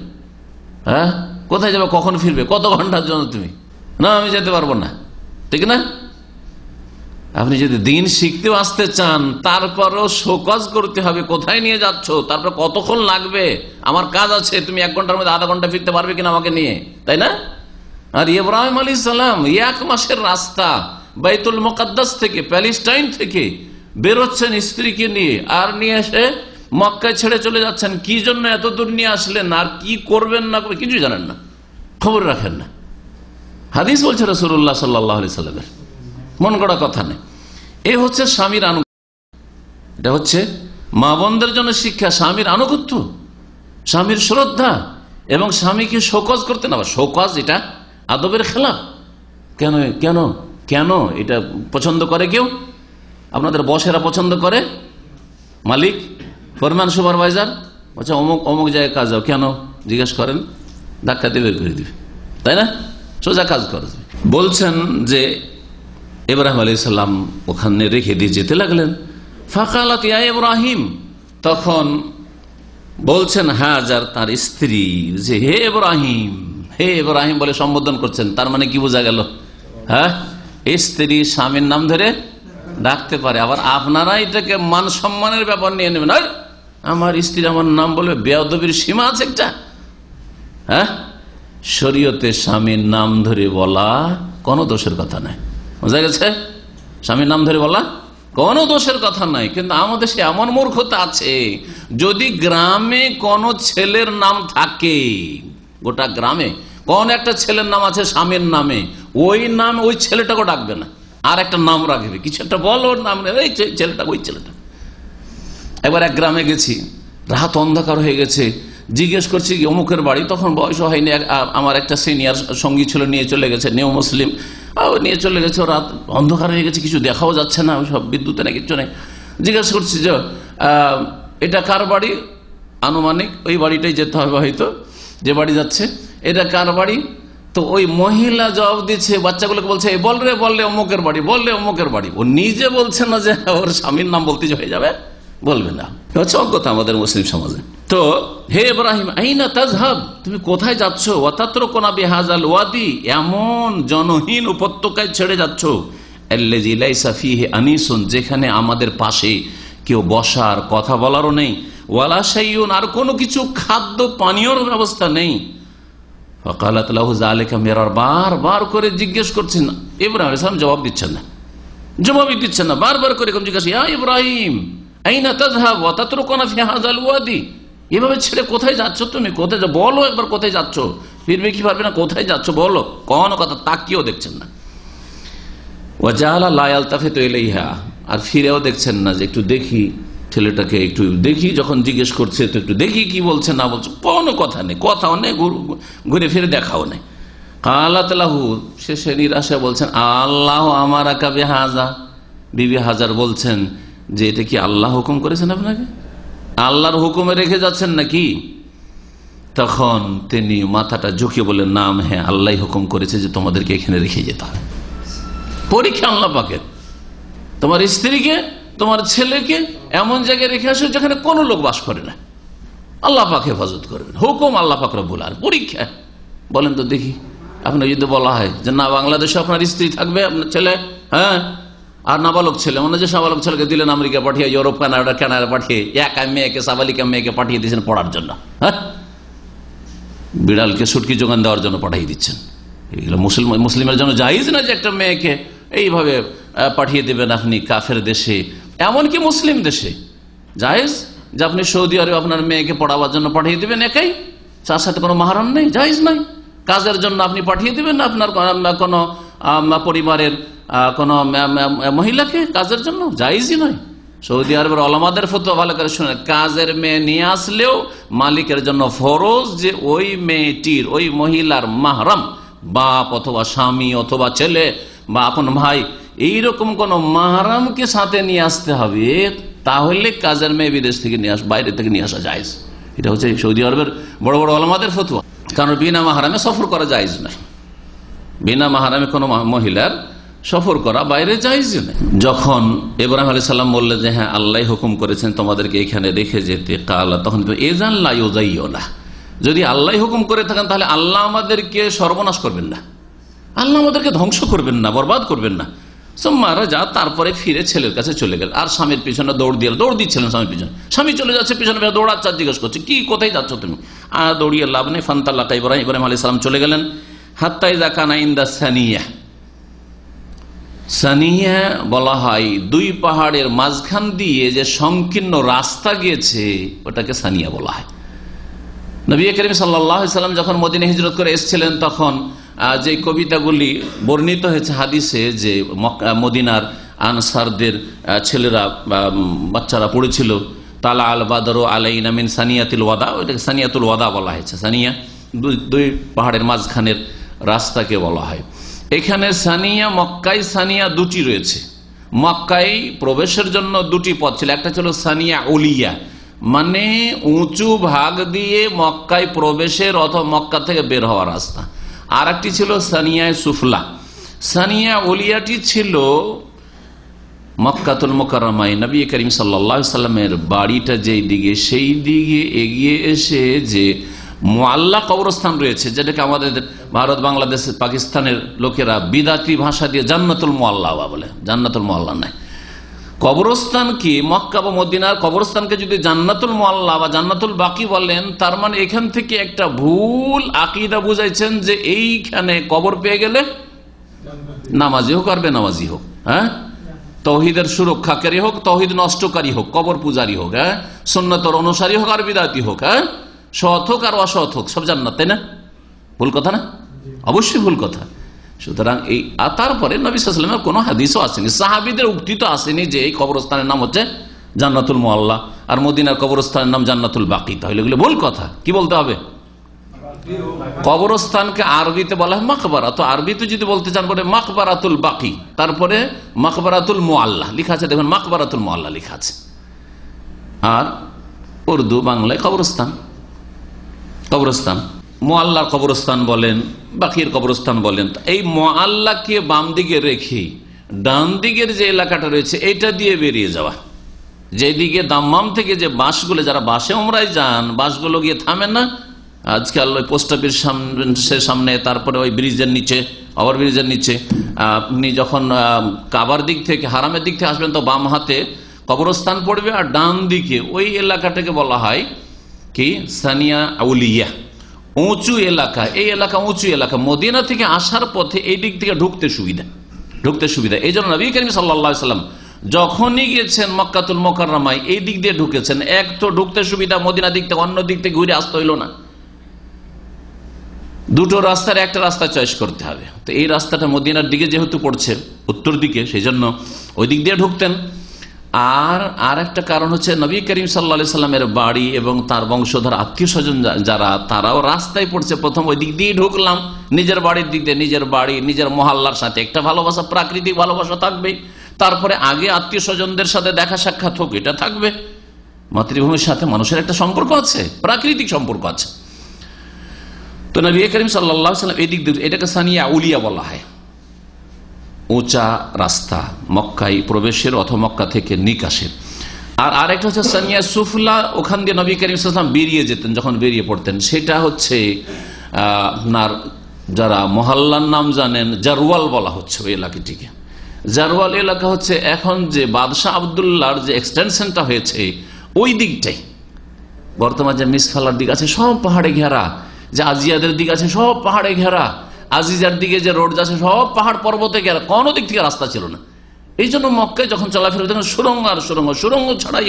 হ্যাঁ, কোথায় যাবে, কখন ফিরবে, কত ঘন্টার জন্য তুমি? না, আমি যেতে পারবো না, ঠিক না? আপনি যদি দিন শিখতেও আসতে চান, তারপরও শোকজ করতে হবে, কোথায় নিয়ে যাচ্ছ, তারপর কতক্ষণ লাগবে, আমার কাজ আছে, তুমি 1 ঘন্টার মধ্যে আধা ঘন্টা ফিরতে পারবে কিনা আমাকে নিয়ে, তাই না? আর ইব্রাহিম আলাইহিস সালাম 1 মাসের রাস্তা বাইতুল মুকাদ্দাস থেকে, প্যালেস্টাইন থেকে বেরোচ্ছেন স্ত্রীকে নিয়ে, আর নিয়ে এসে মক্কায় ছেড়ে চলে যাচ্ছেন। কি জন্য এত দূর নিয়ে আসলেন আর কি করবেন না করবেন কিছু জানেন না, খবর রাখেন না। হাদিস বলছে রাসূলুল্লাহ সাল্লাল্লাহু আলাইহি সাল্লামের, মন গড়া কথা নেই। এই হচ্ছে স্বামীর আনুগত্য, এটা হচ্ছে মা বোনদের জন্য শিক্ষা। স্বামীর আনুগত্য, স্বামীর শ্রদ্ধা এবং স্বামীকে শোকজ করতে না। শোকজ এটা আদবের খেলাফ। কেন কেন কেন এটা পছন্দ করে কেউ? আপনাদের বসেরা পছন্দ করে, মালিক, ফরম্যান, সুপারভাইজার, আচ্ছা অমুক অমুক জায়গায় কাজ যাও, কেন জিজ্ঞেস করেন, ধাক্কা দিয়ে বের করে দিবে, তাই না? সোজা কাজ করে। বলছেন যে ইব্রাহিম আলাইহিস সালাম ওখানে রেখে দিয়ে যেতে লাগলেন। ফাকালাত ইয়া ইব্রাহিম, তখন বলছেন হাজার তার স্ত্রী যে হে ইব্রাহিম বলে সম্বোধন করছেন। তার মানে কি বোঝা গেল? হ্যাঁ, স্ত্রী স্বামীর নাম ধরে ডাকতে পারে। আবার আপনারা এটাকে মান সম্মানের ব্যাপার নিয়ে নেবেন, আমার স্ত্রী আমার নাম বলবে, বেয়াদবির সীমা আছে একটা। হ্যাঁ, শরীয়তে স্বামীর নাম ধরে বলা কোনো দোষের কথা নাই, বোঝা গেছে? স্বামীর নাম ধরে বলা কোনো দোষের কথা নাই। কিন্তু আমাদের সে এমন মূর্খতা আছে, যদি গ্রামে কোন ছেলের নাম থাকে, গোটা গ্রামে কোন একটা ছেলের নাম আছে স্বামীর নামে, ওই নাম ওই ছেলেটাকে ডাকবে না, আর একটা নাম রাখবে, কিছু একটা বল ওর নাম নেই, ওই ছেলেটা ওই ছেলেটা। একবার এক গ্রামে গেছি, রাত অন্ধকার হয়ে গেছে, জিজ্ঞেস করছি অমুকের বাড়ি, তখন বয়স হয়নি, আমার একটা সিনিয়র সঙ্গী ছিল, নিয়ে চলে গেছে, নিউ মুসলিম, নিয়ে চলে গেছে, রাত অন্ধকার হয়ে গেছে, কিছু দেখাও যাচ্ছে না, সব বিদ্যুতে না কিচ্ছু নেই। জিজ্ঞেস করছি যে এটা কার বাড়ি, আনুমানিক ওই বাড়িটাই যেতে হবে হয়তো, যে বাড়ি যাচ্ছে, এটা কার বাড়ি? তো ওই মহিলা জবাব দিচ্ছে, বাচ্চাগুলোকে বলছে বললে অমুকের বাড়ি, বললে অমুকের বাড়ি। ও নিজে বলছে না যে ওর স্বামীর নাম বলতে হয়ে যাবে, বলবে না। হচ্ছে অজ্ঞতা আমাদের মুসলিম সমাজে। তো হে ইব্রাহিম আইনা তাযহাব, তুমি কোথায় যাচ্ছ? ওয়াতাতরুকুনা বিহাযাল ওয়াদি, এমন জনহীন উপত্যকায় ছেড়ে যাচ্ছ, আল্লাযী লাইসা ফীহি আনিসুন, যেখানে আমাদের পাশে কেউ বসার কথা বলারও নেই, ওয়ালা শাইউন, আর কোনো কিছু খাদ্য পানীয়র ব্যবস্থা নেই। ফাকালাত লাহু যালিকা মিরার, বারবার করে জিজ্ঞেস করছেন। ইব্রাহিম আলাইহিস সালাম জবাবই দিচ্ছেন না, বারবার করে জিজ্ঞাসা, ইয়া ইব্রাহিম আইনা তাযহাব ওয়া তাতরুকুনা ফি হাযাল ওয়াদি, এভাবে ছেড়ে কোথায় যাচ্ছ তুমি? কোথায় বলো একবার, কোথায় যাচ্ছ? ফিরবে কি পারবে না, কোথায় যাচ্ছ বলো। কোনো কথা তাকিয়েও দেখছেন না। ওয়াজালা লা ইয়ালতাফিতু ইলাইহা, আর ফিরেও দেখছেন না যে একটু দেখি ছেলেটাকে, একটু দেখি, যখন জিজ্ঞেস করছে তো একটু দেখি কি বলছে না বলছে, কোনো কথা নেই, কথাও নেই, ঘুরে ফিরে দেখাও নেই। কালাত লাহু, শেষে নিরাশা বলছেন, আল্লাহ আমারাকা বিহাযা, বিবি হাজার বলছেন যে এটা কি আল্লাহ হুকুম করেছেন আপনাকে? আল্লাহর হুকুমে রেখে যাচ্ছেন নাকি? তখন তিনি মাথাটা ঝুঁকিয়ে বললেন, নাম, হ্যাঁ, আল্লাহ হুকুম করেছে যে তোমাদেরকে এখানে রেখে যেতে হবে। পরীক্ষা আল্লাহ পাকের। তোমার স্ত্রীকে, তোমার ছেলেকে এমন জায়গায় রেখে আসো যেখানে কোনো লোক বাস করে না, আল্লাহ পাক হেফাজত করবেন, হুকুম আল্লাহ পাক রব্বুল আলামিন। পরীক্ষা। বলেন তো দেখি, আপনার যদি বলা হয় যে না, বাংলাদেশে আপনার স্ত্রী থাকবে, আপনার ছেলে, হ্যাঁ, আর নাবালক ছেলে, মানে যে সাবালক ছেলেকে দিলেন আমেরিকা পাঠিয়ে, ইউরোপ, কানাডা পাঠিয়ে, একা মেয়েকে, সাবালিকা মেয়েকে পাঠিয়ে দিয়েছেন পড়ার জন্য, হ্যাঁ, বিড়ালকে সুটকি যোগান দেওয়ার জন্য পাঠিয়ে দিচ্ছেন। এগুলো মুসলিমের জন্য জায়েজ না যে একটা মেয়েকে এইভাবে পাঠিয়ে দেবেন আপনি কাফের দেশে, এমনকি মুসলিম দেশে জায়েজ যে আপনি সৌদি আরবে আপনার মেয়েকে পড়াবার জন্য পাঠিয়ে দেবেন একাই, তার সাথে কোনো মাহরাম নেই, জায়েজ নাই। কাজের জন্য আপনি পাঠিয়ে দেবেন আপনার কোনো পরিবারের কোনো মহিলাকে কাজের জন্য, জায়েজই নয়। সৌদি আরবের ওলামাদের ফতোয়া ভালো করে শুনে, কাজের মেয়ে নিয়ে আসলেও মালিকের জন্য ফরজ যে ওই মেয়েটির, ওই মহিলার মাহরাম, বাপ অথবা স্বামী অথবা ছেলে বা আপন ভাই, এইরকম কোন মাহরামকে সাথে নিয়ে আসতে হবে, তাহলে কাজের মেয়ে বিদেশ থেকে বাইরে থেকে নিয়ে আসা জায়েজ। এটা হচ্ছে সৌদি আরবের বড় বড় ওলামাদের ফতোয়া। কারণ বিনা মাহরামে সফর করা জায়েজ নয়, বিনা মাহরামে কোনো মহিলার সফর করা বাইরে জায়েজ নয়। যখন ইব্রাহিম আলাইহিস সালাম বললেন যে হ্যাঁ, আল্লাহ হুকুম করেছেন তোমাদেরকে এখানে রেখে যেতে, কালা, তখন এযান লা ইউযাইয়ুনা, যদি আল্লাহ হুকুম করে থাকেন তাহলে আল্লাহ আমাদেরকে সর্বনাশ করবেন না, আল্লাহ আমাদেরকে ধ্বংস করবেন না, বরবাদ করবেন না। সোম্মারা যা, তারপরে ফিরে ছেলের কাছে চলে গেল, আর স্বামীর পিছনে দৌড় দিচ্ছিলেন স্বামীর পিছনে, স্বামী চলে যাচ্ছে পিছনে দৌড়াচ্ছে, জিজ্ঞেস করছে কি, কোথায় যাচ্ছ তুমি? আর দৌড়িয়ে লাভ নেই। ফান্তাল্লাকা ইব্রাহিম আলাইহিস সালাম চলে গেলেন। হাত্তা ইযা কানা ইনদা সানিয়া, সানিয়া বলা হয় দুই পাহাড়ের মাঝখান দিয়ে যে সংকীর্ণ রাস্তা গিয়েছে, ওটাকে সানিয়া বলা হয়। নবী করিম সাল্লাল্লাহু আলাইহি ওয়াসাল্লাম যখন মদিনা হিজরত করে এসেছিলেন, তখন যে কবিতাগুলি বর্ণিত হয়েছে হাদিসে, যে মদিনার আনসারদের ছেলেরা বাচ্চারা পড়েছিল, তালা আল বাদর আলাইনা মিন সানিয়াতুল ওয়াদা, ওইটাকে সানিয়াতুল ওয়াদা বলা হয়েছে। সানিয়া দুই পাহাড়ের মাঝখানের রাস্তাকে বলা হয়। এখানে সানিয়া, মক্কায় সানিয়া দুটি রয়েছে। মক্কায় প্রবেশের জন্য দুটি পথ ছিল, একটা ছিল সানিয়া উলিয়া, মানে উঁচু ভাগ দিয়ে মক্কায় প্রবেশের অথবা মক্কা থেকে বের হওয়ার রাস্তা, আর একটি ছিল সানিয়া সুফলা। সানিয়া উলিয়াটি ছিল মক্কাতুল মুকাররমায় নবী করিম সাল্লাল্লাহু আলাইহি সাল্লামের বাড়িটা যেই দিকে, সেই দিকে এগিয়ে এসে যে মুআল্লা কবরস্থান রয়েছে, যেটাকে আমাদের ভারত, বাংলাদেশ, পাকিস্তানের লোকেরা বিদাতি ভাষা দিয়ে জান্নাতুল মুআল্লা বলে। জান্নাতুল মুআল্লা নাই, কবরস্থানকে, মক্কা বা মদিনার কবরস্থানকে যদি জান্নাতুল মুআল্লা বা জান্নাতুল বাকি বলেন, তার মানে এখান থেকে একটা ভুল আকীদা বুঝাইছেন যে এইখানে কবর পেয়ে গেলে নামাজি হোক আর বেনামাজি হোক, হ্যাঁ, তৌহিদের সুরক্ষাকারী হোক, তৌহিদ নষ্টকারী হোক, কবর পূজারী হোক, হ্যাঁ, সুন্নতের অনুসারী হোক আর বিদাতি হোক, হ্যাঁ, সৎ হোক আর অসৎ হোক, সব জান্নাত, তাই না? ভুল কথা না? অবশ্যই ভুল কথা। সুতরাং এই, তারপরে নবী সাল্লাল্লাহু আলাইহি ওয়াসাল্লামের কোনো হাদিসও আসেনি, সাহাবীদের উক্তি তো আসেনি যে এই কবরস্থানের নাম হচ্ছে জান্নাতুল মুআল্লা আর মদিনার কবরস্থানের নাম জান্নাতুল বাকি। তাহলে এগুলো ভুল কথা। কি বলতে হবে? কবরস্থানকে আরবিতে বলা হয় মাকবারা, তো আরবিতে যদি বলতে চান বলে মাকবারাতুল বাকি, তারপরে মাকবারাতুল মুআল্লা লেখা আছে, দেখুন মাকবারাতুল মুআল্লা লেখা আছে। আর উর্দু বাংলায় কবরস্থান, কবরস্থান মুআল্লার কবরস্থান বলেন, বাকির কবরস্থান বলেন। এই মুআল্লাকে বাম দিকে রেখে ডান দিকের যে এলাকাটা রয়েছে এইটা দিয়ে বেরিয়ে যাওয়া, যেদিকে দাম্মাম থেকে যে বাসগুলো, যারা বাসে উমরায় যান, বাসগুলো গিয়ে থামেন না আজকাল ওই পোস্ট অফিস সামনে, তারপরে ওই ব্রিজের নিচে ওভারব্রিজের নিচে আপনি যখন কাবার দিক থেকে হারামের দিক থেকে আসবেন তো বাম হাতে কবরস্থান পড়বে, আর ডান দিকে ওই এলাকাটাকে বলা হয় কি সানিয়া আউলিয়া, উঁচু এলাকা। এই এলাকা উঁচু এলাকা, মদিনা থেকে আসার পথে এই দিক থেকে ঢুকতে সুবিধা। এই জন্য নবী করিম সাল্লাল্লাহু আলাইহি ওয়াসাল্লাম যখনই গেছেন মক্কাতুল মুকাররমায় এই দিক দিয়ে ঢুকেছেন। এক তো ঢুকতে সুবিধা, মদিনা দিক থেকে, অন্য দিক থেকে ঘুরে আসতে হইল না। দুটো রাস্তার একটা রাস্তা চয়েস করতে হবে। তো এই রাস্তাটা মদিনার দিকে যেহেতু পড়ছে, উত্তর দিকে, সেই জন্য ওই দিক দিয়ে ঢুকতেন। আর একটা কারণ হচ্ছে নবী করিম সাল্লাল্লাহু আলাইহি সাল্লামের বাড়ি এবং তার বংশধর আত্মীয় স্বজন যারা, তারাও রাস্তায় পড়ছে। প্রথম ওই দিক দিয়ে ঢুকলাম, নিজের বাড়ির দিক দিয়ে, নিজের বাড়ি নিজের মহল্লার সাথে একটা ভালোবাসা, প্রাকৃতিক ভালোবাসা থাকবে। তারপরে আগে আত্মীয় স্বজনদের সাথে দেখা সাক্ষাৎ হোক, এটা থাকবে। মাতৃভূমির সাথে মানুষের একটা সম্পর্ক আছে, প্রাকৃতিক সম্পর্ক আছে। তো নবী করিম সাল্লাল্লাহু আলাইহি সাল্লাম এই দিক দিয়ে, এটাকে সানিয়া আউলিয়া বলা হয়, উঁচা রাস্তা মক্কায় প্রবেশের অথবা মক্কা থেকে নিকাশের। আর আরেকটা হচ্ছে সানিয়া সুফলা, ওখান দিয়ে নবী করিম সাল্লাল্লাহু আলাইহি সাল্লাম বেরিয়ে যেতেন, যখন বেরিয়ে পড়তেন। সেটা হচ্ছে আপনার যারা মহল্লার নাম জানেন, জারওয়াল বলা হচ্ছে ওই এলাকাটিকে। জারওয়াল এলাকা হচ্ছে এখন যে বাদশাহ আবদুল্লাহর যে এক্সটেনশনটা হয়েছে ওই দিকটাই। বর্তমান যে মিসফালার দিক আছে সব পাহাড়ে ঘেরা, যে আজিয়াদের দিক আছে সব পাহাড়ে ঘেরা, আজিজার দিকে যে রোড আছে সব পাহাড় পর্বতে ঘেরা, কোনো দিক থেকে রাস্তা ছিল না। এই জন্য মক্কায় যখন চলাফেরা তখন সুরঙ্গ আর সুরঙ্গ ছাড়াই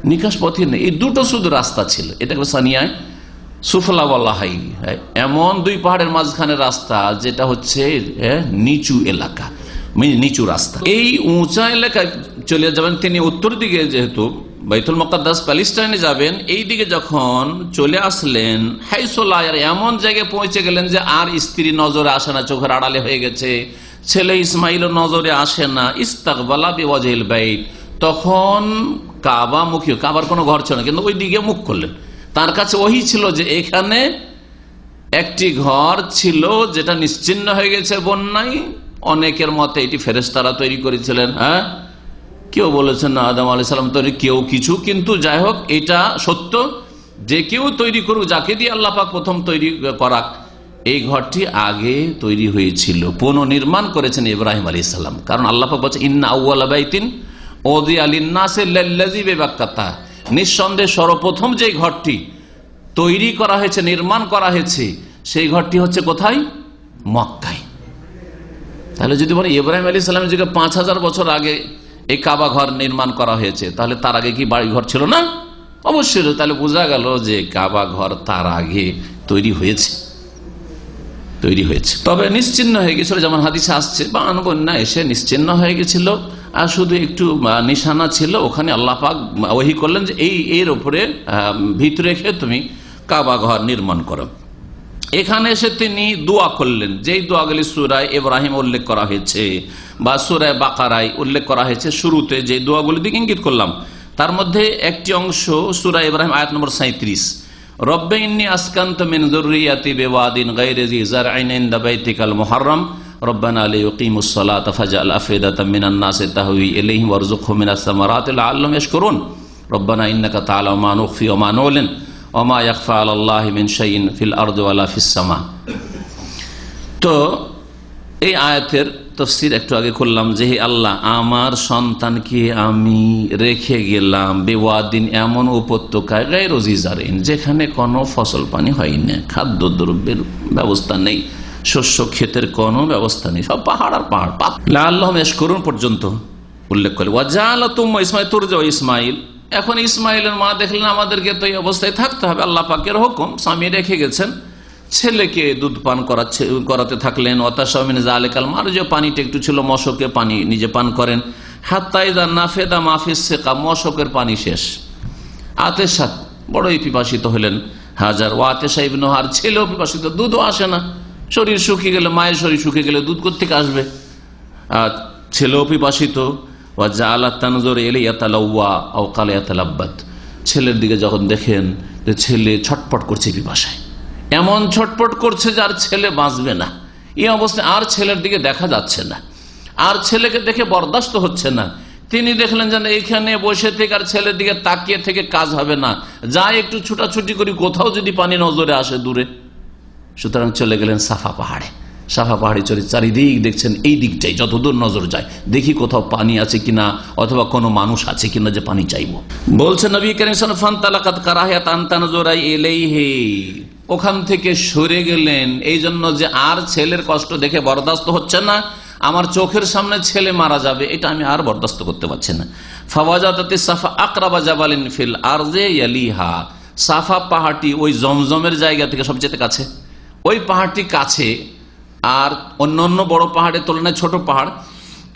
নিকাশ পথে নেই, এই দুটো শুধু রাস্তা ছিল। এটাকে সানিয়ায় সুফলা বলা হয়। এমন দুই পাহাড়ের মাঝখানে রাস্তা যেটা হচ্ছে নিচু এলাকা, নিচু রাস্তা। এই উঁচা এলাকায় চলে যাবেন তিনি উত্তর দিকে, যেহেতু বাইতুল মুকাদ্দাস প্যালেস্টাইনে যাবেন। এই দিকে যখন চলে আসলেন, হাইসোলায়ার এমন জায়গায় পৌঁছে গেলেন যে আর স্ত্রী নজরে আসে না, চোখের আড়ালে হয়ে গেছে, ছেলে ইসমাইল নজরে আসে না। ইস্তাকবালা বিওয়াজহিল বাইত, তখন কাবা মুখী, কাবার কোনো ঘর ছিল না কিন্তু ওই দিকে মুখ করলেন। তার কাছে ওহি ছিল যে এখানে একটি ঘর ছিল যেটা নিশ্চিহ্ন হয়ে গেছে বন্যায়। অনেকের মতে এটি ফেরেশতারা তৈরি করেছিলেন, কেউ বলেছেন না আদম আলাইহিস সালাম তৈরি, কেউ কিছু। কিন্তু যাই হোক, এটা সত্য যে কেউ তৈরি করুক, যাকে দিয়ে আল্লাহ পাক প্রথম তৈরি করাক, এই ঘরটি আগে তৈরি হয়েছিল, পুনর্নির্মাণ করেছেন ইব্রাহিম আলাইহিস সালাম। কারণ আল্লাহ পাক বলছেন ইন্না আউওয়ালা বাইতিন উযিয়া লিন-নাসি লাল্লাযী বিবাক্কাতা, নিঃসন্দেহে সর্বপ্রথম যে ঘরটি তৈরি করা হয়েছে, নির্মাণ করা হয়েছে, সেই ঘরটি হচ্ছে কোথায়? মক্কায়। তাহলে যদি বলে ইব্রাহিম আলাইহিস সালামের যুগে 5000 বছর আগে এই কাবা ঘর নির্মাণ করা হয়েছে, তাহলে তার আগে কি বাড়ি ঘর ছিল না? অবশ্যই। তাহলে বোঝা গেল যে কাবা ঘর তার আগে তৈরি হয়েছে। তবে নিশ্চিহ্ন হয়ে গেছিল, যেমন হাদিসে আসছে, বা বন্যা এসে নিশ্চিহ্ন হয়ে গেছিল, আর শুধু একটু নিশানা ছিল। ওখানে আল্লাহ পাক ওহী করলেন যে এর উপরে ভিত রেখে তুমি কাবা ঘর নির্মাণ করো। এখানে এসে তিনি দোয়া করলেন, যেই দোয়াগুলি সূরা ইব্রাহিম উল্লেখ করা হয়েছে বা সূরা বাকারায় উল্লেখ করা হয়েছে। শুরুতে যে দোয়াগুলি দিকে ইঙ্গিত করলাম, তার মধ্যে একটি অংশ সূরা ইব্রাহিম আয়াত নম্বর 37, রব্বে ইন্নী আসকানতু মিন যুররিয়াতি বিওয়াদিন গায়রি জি যারইন ইনদা বাইতিকাল মুহাররম রব্বানা লিয়ুকিমুস সালাতা ফাজআল আফইদাতাম মিনান নাসি তাহওয়ি ইলাইহিম ওয়ারযুকহুম মিনাস সামারাতি লাআল্লাহুম ইয়াশকুরুন রব্বানা ইন্নাকা তা'লামু মা নুখফি ওয়া মা নু'লিন ওয়া মা ইয়াখফা আলাল্লাহি মিন শাইইন ফিল আরদি ওয়ালা ফিস সামা। তো এই আয়াতের তাফসীর একটু আগে করলাম যে হে আল্লাহ, আমার সন্তানকে আমি রেখে গেলাম বেওয়াদিন, এমন উপত্যকায়, গায়রু জি যারইন, যেখানে কোনো ফসল পানি হয় না, খাদ্যদ্রব্যের ব্যবস্থা নেই, শস্য ক্ষেতের কোনো ব্যবস্থা নেই, সব পাহাড় আর পাহাড়। লাআল্লাহুম ইয়াশকুরুন পর্যন্ত উল্লেখ করে। ওয়া জাআলাতুম ইসমাঈল তুরজাউ ইসমাঈল, এখন ইসমাইলের মা দেখলেন আমাদেরকে তো এই অবস্থায় থাকতে হবে, আল্লাহ পাকের হুকুম, স্বামী রেখে গেছেন, ছেলেকে দুধ পান করাতে থাকলেন। অতাশামিন জালিকাল মার, যে পানিটা একটু ছিল মশকে পানি নিজে পান করেন। হাত্তা ইযা নাফিদা মা ফিস সিকা, মশকের পানি শেষ। আতেশা, বড়ই পিপাসিত হলেন হাজার। ওয়া আতেশা ইবনু হার, ছেলেও পিপাসিত, দুধও আসে না, শরীর শুকিয়ে গেলে, মায়ের শরীর শুকিয়ে গেলে দুধ কোত্থেকে আসবে? ছেলেও পিপাসিত। ওয়া জাআলাত তানজুর ইলাইহি ইয়াতালাওয়া আও ক্বালা ইয়াতালাব্বাত, ছেলের দিকে যখন দেখেন যে ছেলে ছটপট করছে পিপাসায়, এমন ছটপট করছে যার ছেলে বাঁচবে না, এই অবস্থায় আর ছেলের দিকে দেখা যাচ্ছে না, আর ছেলেকে দেখে বরদাস্ত হচ্ছে না। তিনি দেখলেন যে এইখানে বসে থেকে আর ছেলের দিকে তাকিয়ে থেকে কাজ হবে না, যা একটু ছুটাছুটি করি, কোথাও যদি পানি নজরে আসে দূরে। সুতরাং চলে গেলেন সাফা পাহাড়ে। সাফা পাহাড়ে চড়ে চারিদিক দেখছেন, এই দিকটাই যতদূর নজর যায় দেখি কোথাও পানি আছে কিনা অথবা কোনো মানুষ আছে কিনা যে পানি চাইবো। বলছেন নবী করিম সাল্লাল্লাহু আলাইহি ওয়াসাল্লাম ফান্তালাকাত কারাহিয়াতান তানজুরা ইলাইহি, ওখান থেকে সরে গেলেন এই জন্য যে আর ছেলের কষ্ট দেখে বরদাস্ত হচ্ছে না, আমার চোখের সামনে ছেলে মারা যাবে, এটা আমি আর বরদাস্ত করতে পারছি না। ফাওয়াজাতাতি সাফা আকরাবা জাবালিন ফিল আরজে ইয়ালিহা, সাফা পাহাড়টি ওই জমজমের জায়গা থেকে সবচেয়ে কাছে, ওই পাহাড়টি কাছে, আর অন্যান্য বড় পাহাড়ের তুলনায় ছোট পাহাড়,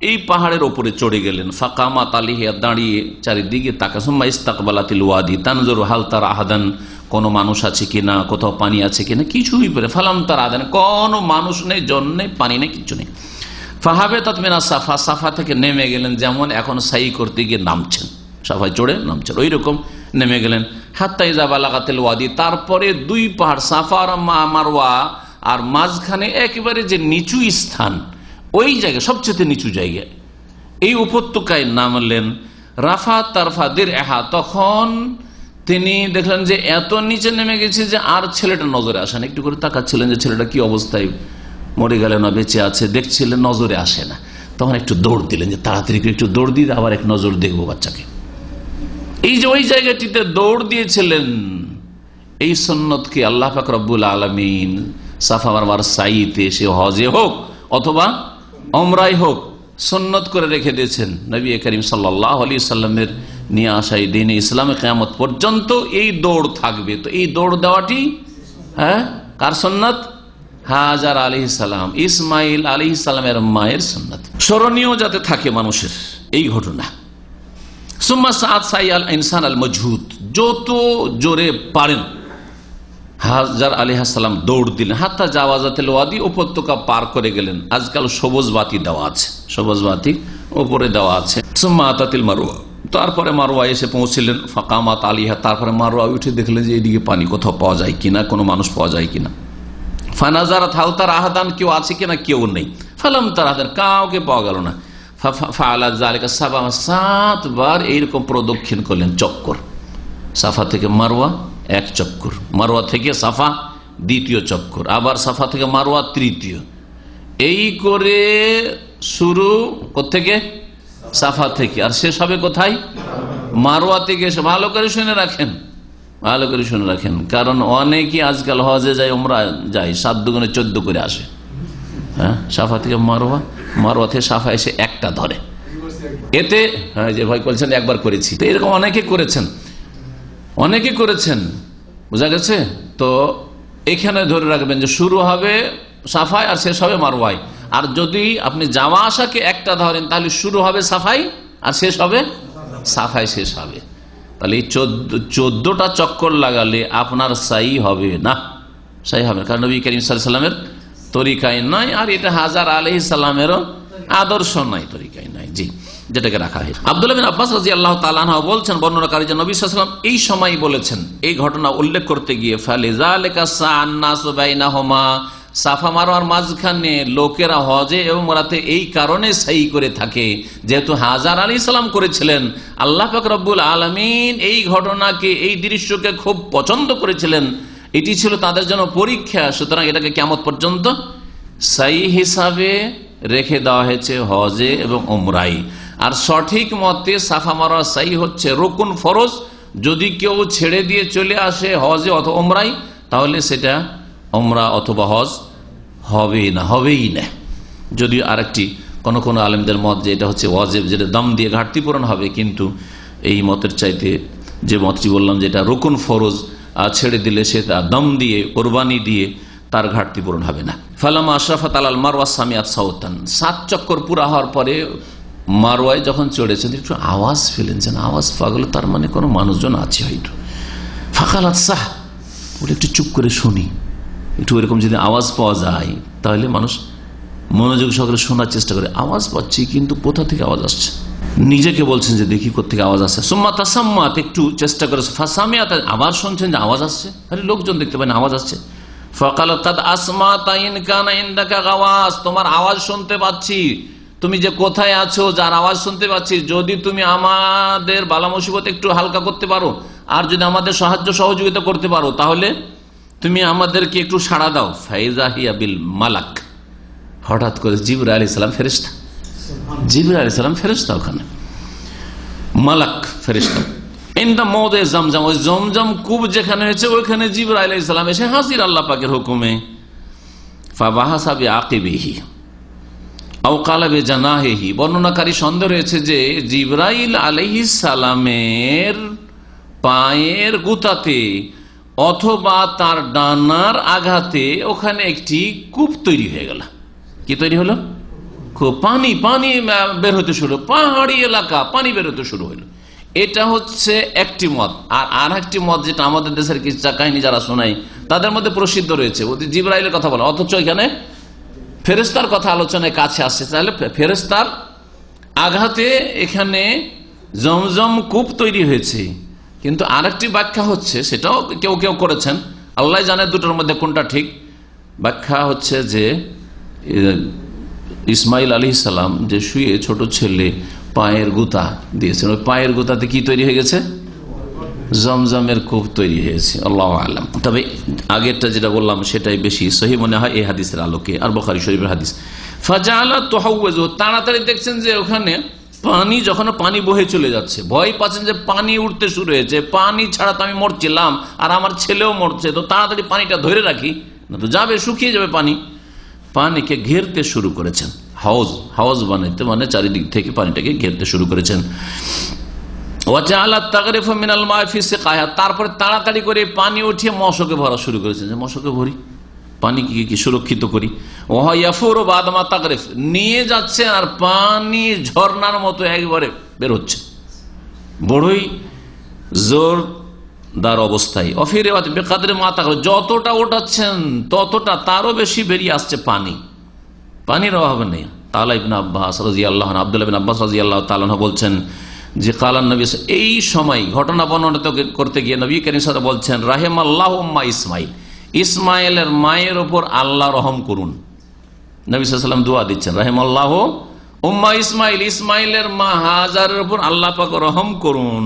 এই পাহাড়ের ওপরে চড়ে গেলেন। ফাকামাত আলাইহা, দাঁড়িয়ে চারিদিকে তাকাসুম্মা ইস্তাকবালাতিল ওয়াদি তানজুরু হাল তারা আহাদান, কোনো মানুষ আছে কিনা, কোথাও পানি আছে কিনা, কিছুই পরে ফালাম তারা আহাদান, কোনো মানুষ নেই, জন নেই, পানি নেই, কিছু নেই। ফাহাবে তৎমিনা সাফা, সাফা থেকে নেমে গেলেন, যেমন এখন সাই করতে গিয়ে নামছেন, সাফায় চড়ে নামছেন ওই রকম নেমে গেলেন। হাত্তা ইজা বালাগাতিল ওয়াদি, তারপরে দুই পাহাড় সাফা আর মারওয়া, আর মাঝখানে একেবারে যে নিচু স্থান, ওই জায়গায় সবচেয়ে নিচু জায়গায় এই উপত্যকায় নামলেন। রাফা তারফা দের এহা, তখন তিনি দেখলেন যে এত নিচে নেমে গেছে যে আর ছেলেটা নজরে আসেন, একটু করে তাকাচ্ছিলেন যে ছেলেটা কি অবস্থায়, মরে গেলে না বেঁচে আছে, দেখছিলেন নজরে আসে না, তখন একটু দৌড় দিলেন যে তাড়াতাড়ি একটু দৌড় দিয়ে আবার এক নজর দেখবো বাচ্চাকে। এই যে ওই জায়গাটিতে দৌড় দিয়েছিলেন, এই সুন্নতকে আল্লাহ পাক রব্বুল আলামিন সাফা মারওয়ার সাইতে, সে হজে হোক অথবা উমরায় হোক, সুন্নত করে রেখে দিয়েছেন। নবী করিম সাল্লাল্লাহু আলাইহি সাল্লামের নিয়ে আসা এই দিনে ইসলামে কিয়ামত পর্যন্ত এই দৌড় থাকবে। তো এই দৌড় দেওয়াটি কার সুন্নত? হাজার আলাইহিস সালাম, ইসমাইল আলাইহিস সালামের মায়ের সুন্নত। স্মরণীয় যাতে থাকে মানুষের এই ঘটনা। সুম্মা সাআদ সাইয়াল ইনসান আল মজহুদ, যত জোরে পারেন হাজার আলাইহিস সালাম দৌড় দিলেন। হাত্তা জাওয়াজাতিল ওয়াদি, উপত্যকা পার করে গেলেন। আজকাল সবুজ বাতি দেওয়া আছে, সবুজ বাতি উপরে দেওয়া আছে। সুম্মা আতাতিল মারওয়া, তারপরে মারওয়া এসে পৌঁছলেন। ফাকামাত আলিহা, তারপরে মারওয়া উঠে দেখলেন যে এইদিকে পানি কোথাও পাওয়া যায় কিনা, কোনো মানুষ পাওয়া যায় কিনা। ফানাজারাত হাল তারা আহাদান, কেউ আছে কিনা, কেউ নেই। ফালাম তারা আহাদান, কাউকে পাওয়া গেল না। ফাআলা যালিকা সাবা, 7 বার এইরকম প্রদক্ষিণ করলেন, চক্কর। সাফা থেকে মারওয়া এক চক্কর, মারওয়া থেকে সাফা দ্বিতীয় চক্কর, আবার সাফা থেকে মারওয়া তৃতীয়। এই করে শুরু কোত্থেকে? সাফা থেকে, আর শেষ হবে কোথায়? মারওয়া থেকে। ভালো করে শুনে রাখেন, ভালো করে শুনে রাখেন, কারণ অনেকেই আজকাল হজে যায়, উমরা যায়, 7 দুগুণে 14 করে আসে। হ্যাঁ, সাফা থেকে মারওয়া, মারওয়া থেকে সাফা এসে একটা ধরে। এতে যে ভাই বলছেন একবার করেছি, তো এরকম অনেকে করেছেন, অনেকে করেছেন, বোঝা গেছে। তো এখানে ধরে রাখবেন যে শুরু হবে সাফায় আর শেষ হবে মারওয়ায়। আর যদি আপনি যাওয়া আসাকে একটা ধরেন, তাহলে শুরু হবে সাফাই আর শেষ হবে সাফাই, শেষ হবে। তাহলে এই 14টা চক্কর লাগালে আপনার সাই হবে না, সাই হবে না, কারণ নবী করিম সাল্লাল্লাহু আলাইহি ওয়াসাল্লামের তরিকায় নয়, আর এটা হাজার আলাইহিস সালামেরও আদর্শ নয়, তরিকায় নয়। জি, যেটাকে রাখা হয়। আব্দুল্লাহ বিন আব্বাস রাদিয়াল্লাহু তাআলা আনহু বলছেন, বর্ণনাকারী যে নবী সাল্লাল্লাহু আলাইহি ওয়াসাল্লাম এই সময় বলেছেন, এই ঘটনা উল্লেখ করতে গিয়ে, ফালিযালিকা সাআন্নাসু বাইনাহুমা, সাফা মারওয়ার মাঝখানে লোকেরা হজে এবং উমরাতে এই কারণে সাই করে থাকে, যেহেতু হাজার আলাইহিস সালাম করেছিলেন, আল্লাহ পাক রব্বুল আলামিন এই ঘটনাকে, এই দৃশ্যকে খুব পছন্দ করেছিলেন, এটি ছিল তাদের জন্য পরীক্ষা। সুতরাং এটাকে কিয়ামত পর্যন্ত সাই হিসাবে রেখে দেওয়া হয়েছে হজে এবং উমরায়। আর সঠিক মতে সাফা মারওয়া সাই হচ্ছে রুকুন, ফরজ। যদি কেউ ছেড়ে দিয়ে চলে আসে হজে অথবা উমরায়, তাহলে সেটা উমরা অথবা হজ হবেই না। যদিও আরেকটি কোন কোন আলেমদের মত যে এটা হচ্ছে ওয়াজিব, যেটা দম দিয়ে ঘাটতি পূরণ হবে, কিন্তু এই মতের চাইতে যে মতটি বললাম যেটা রুকুন ফরজ, ছেড়ে দিলে সে দম দিয়ে, কোরবানি দিয়ে তার ঘাটতি পূরণ হবে না। ফালামা আশরাফাত আলাল মারওয়া সামিআত সাওতান, 7 চক্কর পুরা হওয়ার পরে মারওয়ায় যখন চড়েছেন, একটু আওয়াজ পেলেন, যেন আওয়াজ পাওয়া গেল, তার মানে কোনো মানুষজন আছে হয়তো। ফাকালাত সাহ, বলে একটু চুপ করে শুনি, একটু এরকম যদি আওয়াজ পাওয়া যায় তাহলে মানুষ মনোযোগ সহকারে শোনার চেষ্টা করে। আওয়াজ পাচ্ছি, কিন্তু কোথা থেকে আওয়াজ আসছে? নিজেকে বলছেন যে দেখি কোথেকে আওয়াজ আসছে। সুম্মা তাসাম্মাত, একটু চেষ্টা করে, ফাসামিআত, আবার শুনছেন যে আওয়াজ আসছে, আরে লোকজন দেখতে পান আওয়াজ আসছে। ফাকালাত কাদ আসমাতা ইন কানা ইনদাকা গাওয়াস, তোমার আওয়াজ শুনতে পাচ্ছি, তুমি যে কোথায় আছো, যার আওয়াজ শুনতে পাচ্ছি, যদি তুমি আমাদের বালা মুসিবত একটু হালকা করতে পারো, আর যদি আমাদের সাহায্য সহযোগিতা করতে পারো, তাহলে তুমি আমাদেরকে একটু সাড়া দাও। ফাইজা হিয়া বিল মালাক, হঠাৎ করে জিবরাইল আলাইহিস সালাম ফেরেশতা, জিবরাইল আলাইহিস সালাম ফেরেশতা, ওখানে মালাক ফেরেশতা। ইনদা মওদে জমজম, ওই জমজম কূপ যেখানে হয়েছে ওইখানে জিবরাইল আলাইহিস সালাম এসে হাজির আল্লাহ পাকের হুকুমে। ফাবাহাসা বিআকিবিহি আও ক্বালা বিজানাহিহি, বর্ণনাকারী সন্দেহ রয়েছে যে জিবরাইল আলাইহিস সালামের পায়ের গুতাতে অথবা তার ডানার আঘাতে ওখানে একটি কূপ তৈরি হয়ে গেল। কি তৈরি হলো? খুব পানি পানি বের হতে শুরু, পাহাড়ি এলাকা পানি বের হতে শুরু হলো। এটা হচ্ছে একটি মত। আর একটি মত যেটা আমাদের দেশের কিচ্ছা কাহিনী যারা শোনায় তাদের মধ্যে প্রসিদ্ধ রয়েছে, জিবরাইলের কথা বলে, অথচ এখানে ফেরেশতার কথা আলোচনায় কাছে আসছে। তাহলে ফেরেশতার আঘাতে এখানে জমজম কূপ তৈরি হয়েছে। কিন্তু আরেকটি ব্যাখ্যা হচ্ছে, সেটাও কেউ কেউ করেছেন, আল্লাহ জানে দুটোর মধ্যে কোনটা ঠিক। ব্যাখ্যা হচ্ছে যে ইসমাইল আলাইহিস সালাম যে শুয়ে ছোট ছেলে পায়ের গুতা দিয়েছেন, ওই পায়ের গুতাতে কি তৈরি হয়ে গেছে? জমজমের কূপ তৈরি হয়েছে, আল্লাহু আ'লাম। তবে আগেরটা যেটা বললাম সেটাই বেশি সহিহ মনে হয় এই হাদিসের আলোকে, আর বুখারী শরীফের হাদিস। ফাজালা তুহাওয়াজু, তাড়াতাড়ি দেখছেন যে ওখানে পানি, যখন পানি বহে চলে যাচ্ছে, ভয় পাচ্ছেন যে পানি উঠতে শুরু হয়েছে, পানি ছাড়া তো আমি মরছিলাম আর আমার ছেলেও মরছে, তো তাড়াতাড়ি পানিটা ধরে রাখি, না তো যাবে, শুকিয়ে যাবে পানি। পানিকে ঘেরতে শুরু করেছেন, হাউজ হাউজ বানাইতে, মানে চারিদিক থেকে পানিটাকে ঘেরতে শুরু করেছেন। তারপরে তাড়াতাড়ি করে পানি উঠিয়ে মশকে ভরা শুরু করেছেন, যে মশকে ভরি, পানি কি সুরক্ষিত করি। নিয়ে যাচ্ছে আর পানি ঝর্ণার মতো একবারে বের হচ্ছে, বড়ই জোরদার অবস্থায়। অফিরে বেকাদের মাথা, যতটা ওঠাচ্ছেন ততটা তারও বেশি বেরিয়ে আসছে পানি, পানির অভাবে নেই। কালা ইবনে আব্বাস রাদিয়াল্লাহু আনহু, আব্দুল্লাহ ইবনে আব্বাস রাদিয়াল্লাহু তাআলা আনহু বলছেন যে কালান নবী, এই সময় ঘটনা বর্ণনা করতে গিয়ে নবী কারীম সাল্লাল্লাহু আলাইহি ওয়াসাল্লাম বলছেন, রাহিমাল্লাহু উম্মা ইসমাইল, ইসমাইলের মায়ের ওপর আল্লাহ রহম করুন। নবী সাল্লাল্লাহু আলাইহি ওয়াসাল্লাম দোয়া দিচ্ছেন, রাহিমাল্লাহু উম্মা ইসমাইল, ইসমাইলের মা হাজারের উপর আল্লাহ পাক রহম করুন।